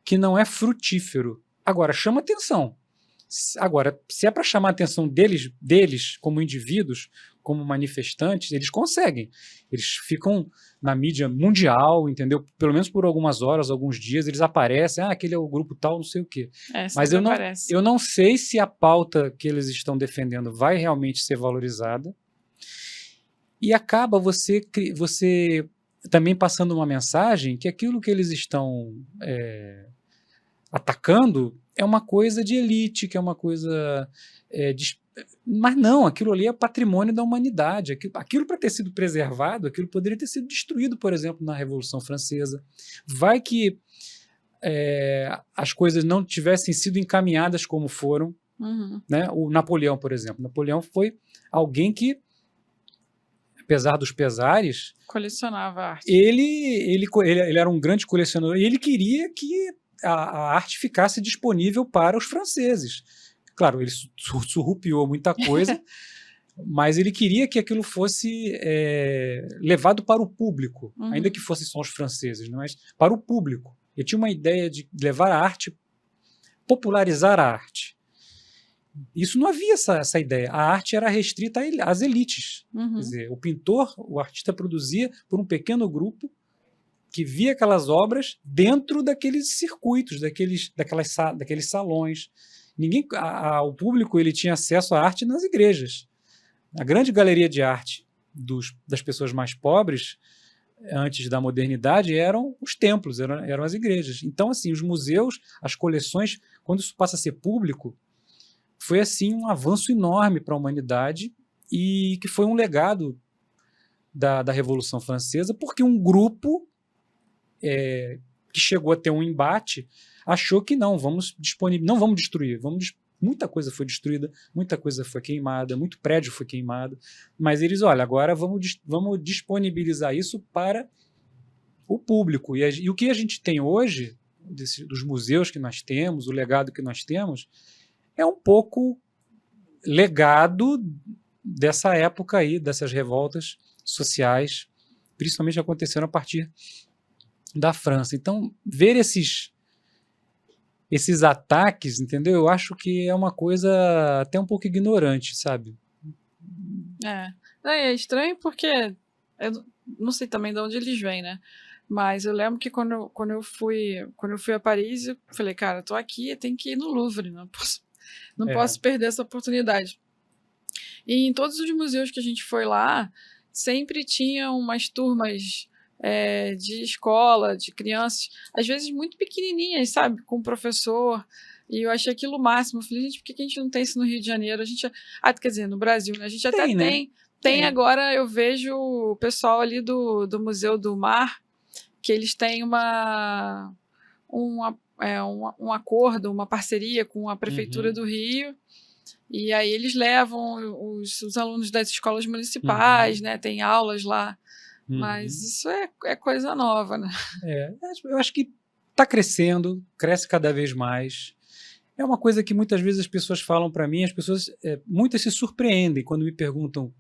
que não é frutífero. Agora, chama atenção. Agora, se é para chamar a atenção deles como indivíduos, como manifestantes, eles conseguem. Eles ficam na mídia mundial, entendeu? Pelo menos por algumas horas, alguns dias, eles aparecem, aquele é o grupo tal, não sei o quê. Mas eu não sei se a pauta que eles estão defendendo vai realmente ser valorizada. E acaba você também passando uma mensagem que aquilo que eles estão atacando é uma coisa de elite, que é uma coisa... Mas não, aquilo ali é patrimônio da humanidade. Aquilo para ter sido preservado, aquilo poderia ter sido destruído, por exemplo, na Revolução Francesa. Vai que as coisas não tivessem sido encaminhadas como foram. Né? O Napoleão, por exemplo. Napoleão foi alguém que, apesar dos pesares... colecionava arte. Ele era um grande colecionador e ele queria que a arte ficasse disponível para os franceses. Claro, ele surrupiou muita coisa, mas ele queria que aquilo fosse levado para o público, ainda que fossem só os franceses, mas para o público. Ele tinha uma ideia de levar a arte, popularizar a arte. Isso não havia essa ideia. A arte era restrita às elites. Quer dizer, o pintor, o artista produzia por um pequeno grupo que via aquelas obras dentro daqueles circuitos, daqueles salões. O público ele tinha acesso à arte nas igrejas. A grande galeria de arte das pessoas mais pobres, antes da modernidade, eram os templos, eram as igrejas. Então, assim, os museus, as coleções, quando isso passa a ser público, foi assim um avanço enorme para a humanidade e que foi um legado da Revolução Francesa, porque um grupo que chegou a ter um embate, achou que não vamos destruir, muita coisa foi destruída, muita coisa foi queimada, muito prédio foi queimado, mas eles, olha, agora vamos disponibilizar isso para o público. E o que a gente tem hoje, dos museus que nós temos, o legado que nós temos, é um pouco legado dessa época aí, dessas revoltas sociais, principalmente acontecendo a partir da França. Então, ver esses ataques, entendeu? Eu acho que é uma coisa até um pouco ignorante, sabe? É estranho porque eu não sei também de onde eles vêm, né? Mas eu lembro que quando eu fui a Paris, eu falei, cara, eu tô aqui, eu tenho que ir no Louvre, não posso perder essa oportunidade. E em todos os museus que a gente foi lá, sempre tinham umas turmas de escola, de crianças, às vezes muito pequenininhas, sabe? Com o professor. E eu achei aquilo o máximo. Eu falei, gente, por que a gente não tem isso no Rio de Janeiro? Quer dizer, no Brasil, né? A gente até tem. Tem agora, eu vejo o pessoal ali do Museu do Mar, que eles têm um acordo, uma parceria com a Prefeitura do Rio, e aí eles levam os alunos das escolas municipais, né? Tem aulas lá, mas isso é coisa nova, né? Eu acho que está crescendo, cresce cada vez mais. É uma coisa que muitas vezes as pessoas falam para mim, muitas se surpreendem quando me perguntam,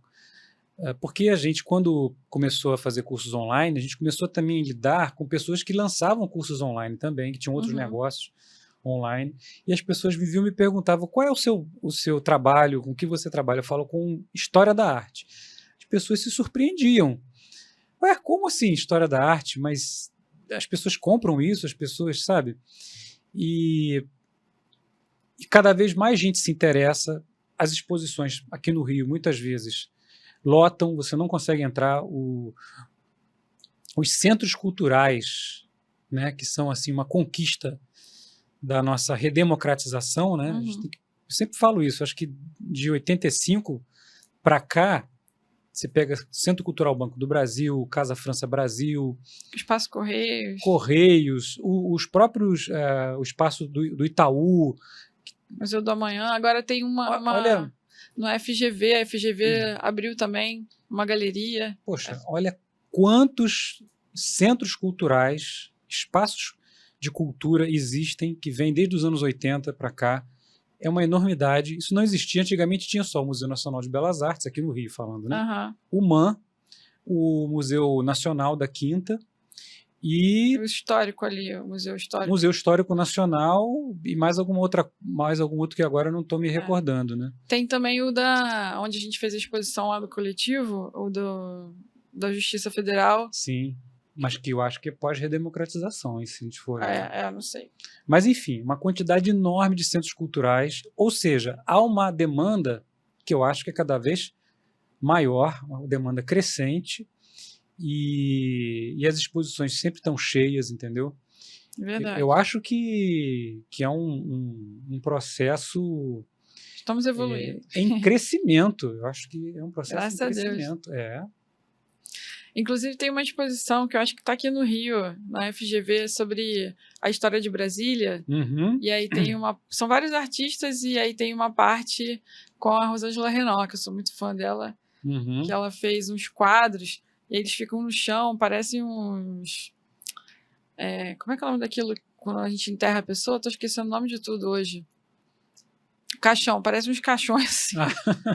porque a gente, quando começou a fazer cursos online, a gente começou também a lidar com pessoas que lançavam cursos online também, que tinham outros negócios online, e as pessoas me perguntavam, qual é o seu trabalho, com que você trabalha? Eu falo com história da arte. As pessoas se surpreendiam. Ué, como assim história da arte? Mas as pessoas compram isso, as pessoas, sabe? E cada vez mais gente se interessa. As exposições aqui no Rio, muitas vezes, lotam, você não consegue entrar. Os centros culturais, né, que são assim uma conquista da nossa redemocratização, né? Eu sempre falo isso, acho que de 85 para cá, você pega Centro Cultural Banco do Brasil, Casa França Brasil, Espaço Correios, os próprios, o espaço do Itaú. Museu do Amanhã, agora tem olha, no FGV, a FGV abriu também uma galeria. Poxa, olha quantos centros culturais, espaços de cultura existem, que vêm desde os anos 80 para cá. É uma enormidade. Isso não existia. Antigamente tinha só o Museu Nacional de Belas Artes, aqui no Rio falando, né? O MAN, o Museu Nacional da Quinta, e o histórico ali, o Museu Histórico. Museu Histórico Nacional e mais algum outro que agora eu não estou me recordando, né? Tem também onde a gente fez a exposição lá do coletivo, o da Justiça Federal. Sim, mas que eu acho que é pós-redemocratização, se a gente for... não sei. Mas, enfim, uma quantidade enorme de centros culturais, ou seja, há uma demanda que eu acho que é cada vez maior, uma demanda crescente, e as exposições sempre estão cheias, entendeu? Verdade. Eu acho que é um processo... Estamos evoluindo. Em crescimento. Eu acho que é um processo Graças em crescimento. A Deus. Inclusive tem uma exposição que eu acho que está aqui no Rio, na FGV, sobre a história de Brasília. E aí são vários artistas, e aí tem uma parte com a Rosângela Renault, que eu sou muito fã dela, que ela fez uns quadros, e eles ficam no chão, parecem uns... como é que é o nome daquilo quando a gente enterra a pessoa? Estou esquecendo o nome de tudo hoje. Caixão, parece uns caixões.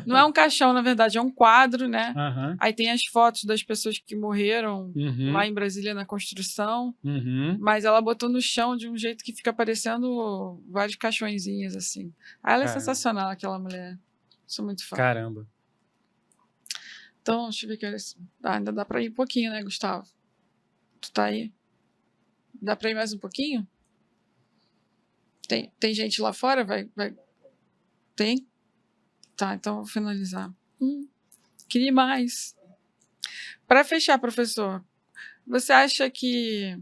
Não é um caixão, na verdade, é um quadro, né? Aí tem as fotos das pessoas que morreram lá em Brasília na construção, mas ela botou no chão de um jeito que fica parecendo vários caixõezinhos, assim. Ela é sensacional, aquela mulher. Sou muito fã. Caramba. Então, deixa eu ver que horas... ainda dá pra ir um pouquinho, né, Gustavo? Tu tá aí? Dá pra ir mais um pouquinho? Tem gente lá fora? Vai... Tem? Tá, então vou finalizar. Queria mais. Para fechar, professor, você acha que...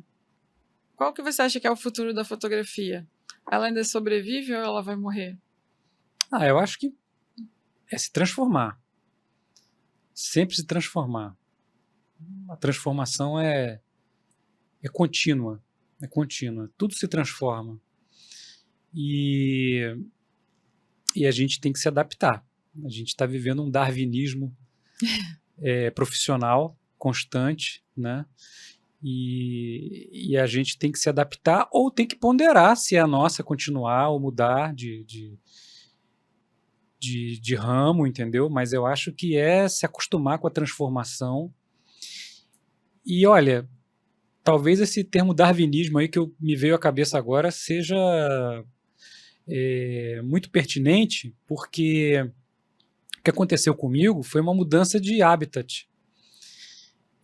Qual que você acha que é o futuro da fotografia? Ela ainda sobrevive ou ela vai morrer? Eu acho que é se transformar. Sempre se transformar. A transformação é é contínua, tudo se transforma. E a gente tem que se adaptar. A gente está vivendo um darwinismo profissional constante, né? E a gente tem que se adaptar ou tem que ponderar se é a nossa continuar ou mudar de ramo, entendeu? Mas eu acho que é se acostumar com a transformação. E olha, talvez esse termo darwinismo aí que me veio à cabeça agora seja muito pertinente, porque o que aconteceu comigo foi uma mudança de habitat.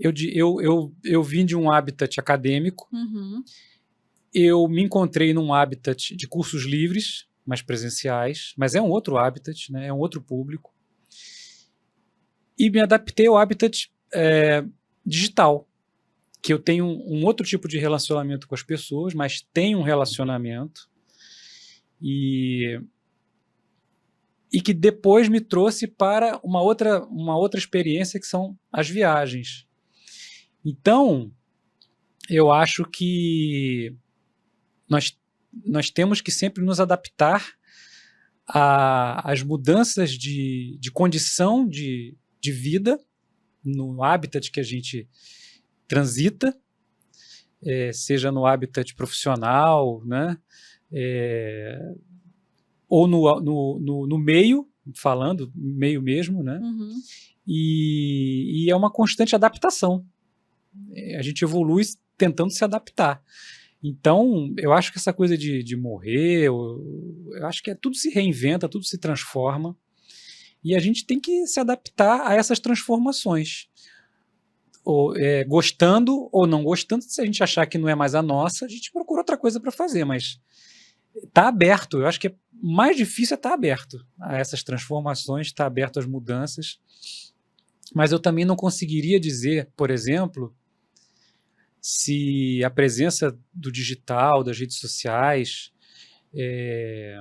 Eu vim de um habitat acadêmico, eu me encontrei num habitat de cursos livres, mais presenciais, mas é um outro habitat, né? É um outro público. E me adaptei ao habitat digital, que eu tenho um outro tipo de relacionamento com as pessoas, mas tenho um relacionamento e que depois me trouxe para uma outra experiência, que são as viagens. Então, eu acho que nós temos que sempre nos adaptar às mudanças de condição de vida no habitat que a gente transita, seja no habitat profissional, né? Ou no meio, falando, meio mesmo, né? E é uma constante adaptação. A gente evolui tentando se adaptar. Então, eu acho que essa coisa de morrer, eu acho que tudo se reinventa, tudo se transforma, e a gente tem que se adaptar a essas transformações. Gostando ou não gostando, se a gente achar que não é mais a nossa, a gente procura outra coisa para fazer, mas está aberto. Eu acho que mais difícil é estar aberto a essas transformações, estar aberto às mudanças. Mas eu também não conseguiria dizer, por exemplo, se a presença do digital, das redes sociais, é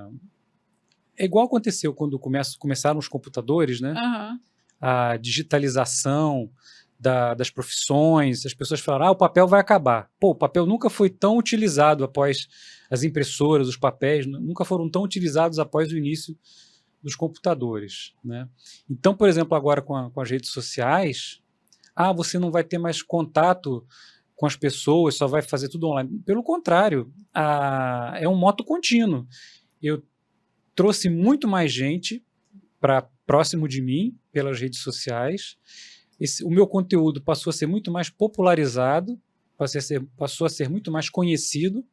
igual aconteceu quando começaram os computadores, né? A digitalização das profissões, as pessoas falaram, o papel vai acabar. Pô, o papel nunca foi tão utilizado após as impressoras, os papéis, nunca foram tão utilizados após o início dos computadores, né? Então, por exemplo, agora com as redes sociais, você não vai ter mais contato com as pessoas, só vai fazer tudo online. Pelo contrário, é um moto contínuo. Eu trouxe muito mais gente para próximo de mim pelas redes sociais. O meu conteúdo passou a ser muito mais popularizado, passou a ser muito mais conhecido.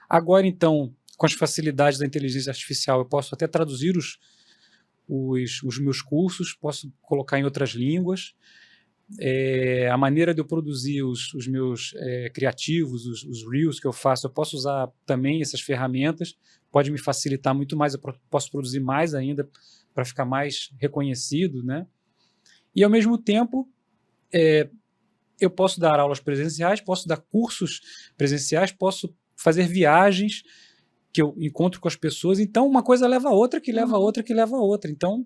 Agora, então, com as facilidades da inteligência artificial, eu posso até traduzir os meus cursos, posso colocar em outras línguas. A maneira de eu produzir os meus criativos, os reels que eu faço, eu posso usar também essas ferramentas, pode me facilitar muito mais, eu posso produzir mais ainda para ficar mais reconhecido, né? E, ao mesmo tempo, eu posso dar aulas presenciais, posso dar cursos presenciais, posso fazer viagens que eu encontro com as pessoas. Então, uma coisa leva a outra, que leva a outra, que leva a outra. Então,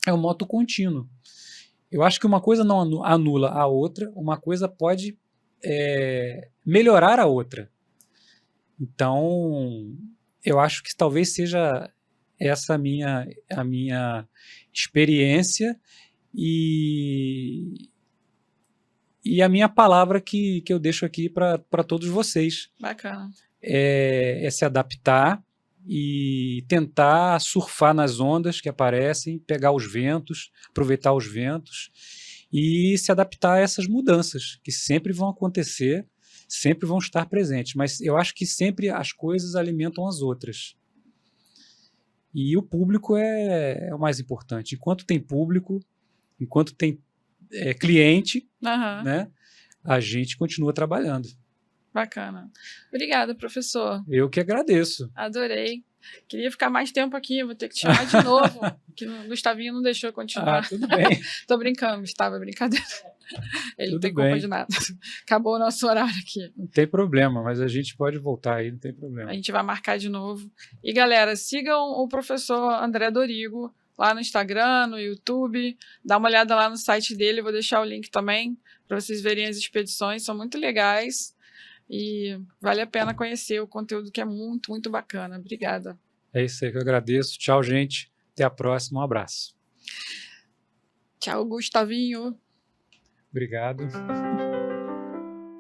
é um moto contínuo. Eu acho que uma coisa não anula a outra, uma coisa pode melhorar a outra. Então, eu acho que talvez seja essa a minha experiência e a minha palavra que eu deixo aqui para todos vocês. Bacana. É se adaptar e tentar surfar nas ondas que aparecem, pegar os ventos, aproveitar os ventos e se adaptar a essas mudanças que sempre vão acontecer, sempre vão estar presentes. Mas eu acho que sempre as coisas alimentam as outras. E o público é o mais importante. Enquanto tem público, enquanto tem cliente, né, a gente continua trabalhando. Bacana. Obrigada, professor. Eu que agradeço. Adorei. Queria ficar mais tempo aqui, vou ter que te chamar de novo, que o Gustavinho não deixou eu continuar. Tudo bem. Tô brincando, Gustavo, é brincadeira. Ele não tem culpa de nada. Acabou o nosso horário aqui. Não tem problema, mas a gente pode voltar aí, não tem problema. A gente vai marcar de novo. E, galera, sigam o professor André Dorigo lá no Instagram, no YouTube. Dá uma olhada lá no site dele, vou deixar o link também para vocês verem as expedições, são muito legais. e vale a pena conhecer o conteúdo que é muito, muito bacana. Obrigada. É isso aí que eu agradeço. Tchau, gente. Até a próxima. Um abraço. Tchau, Gustavinho. Obrigado.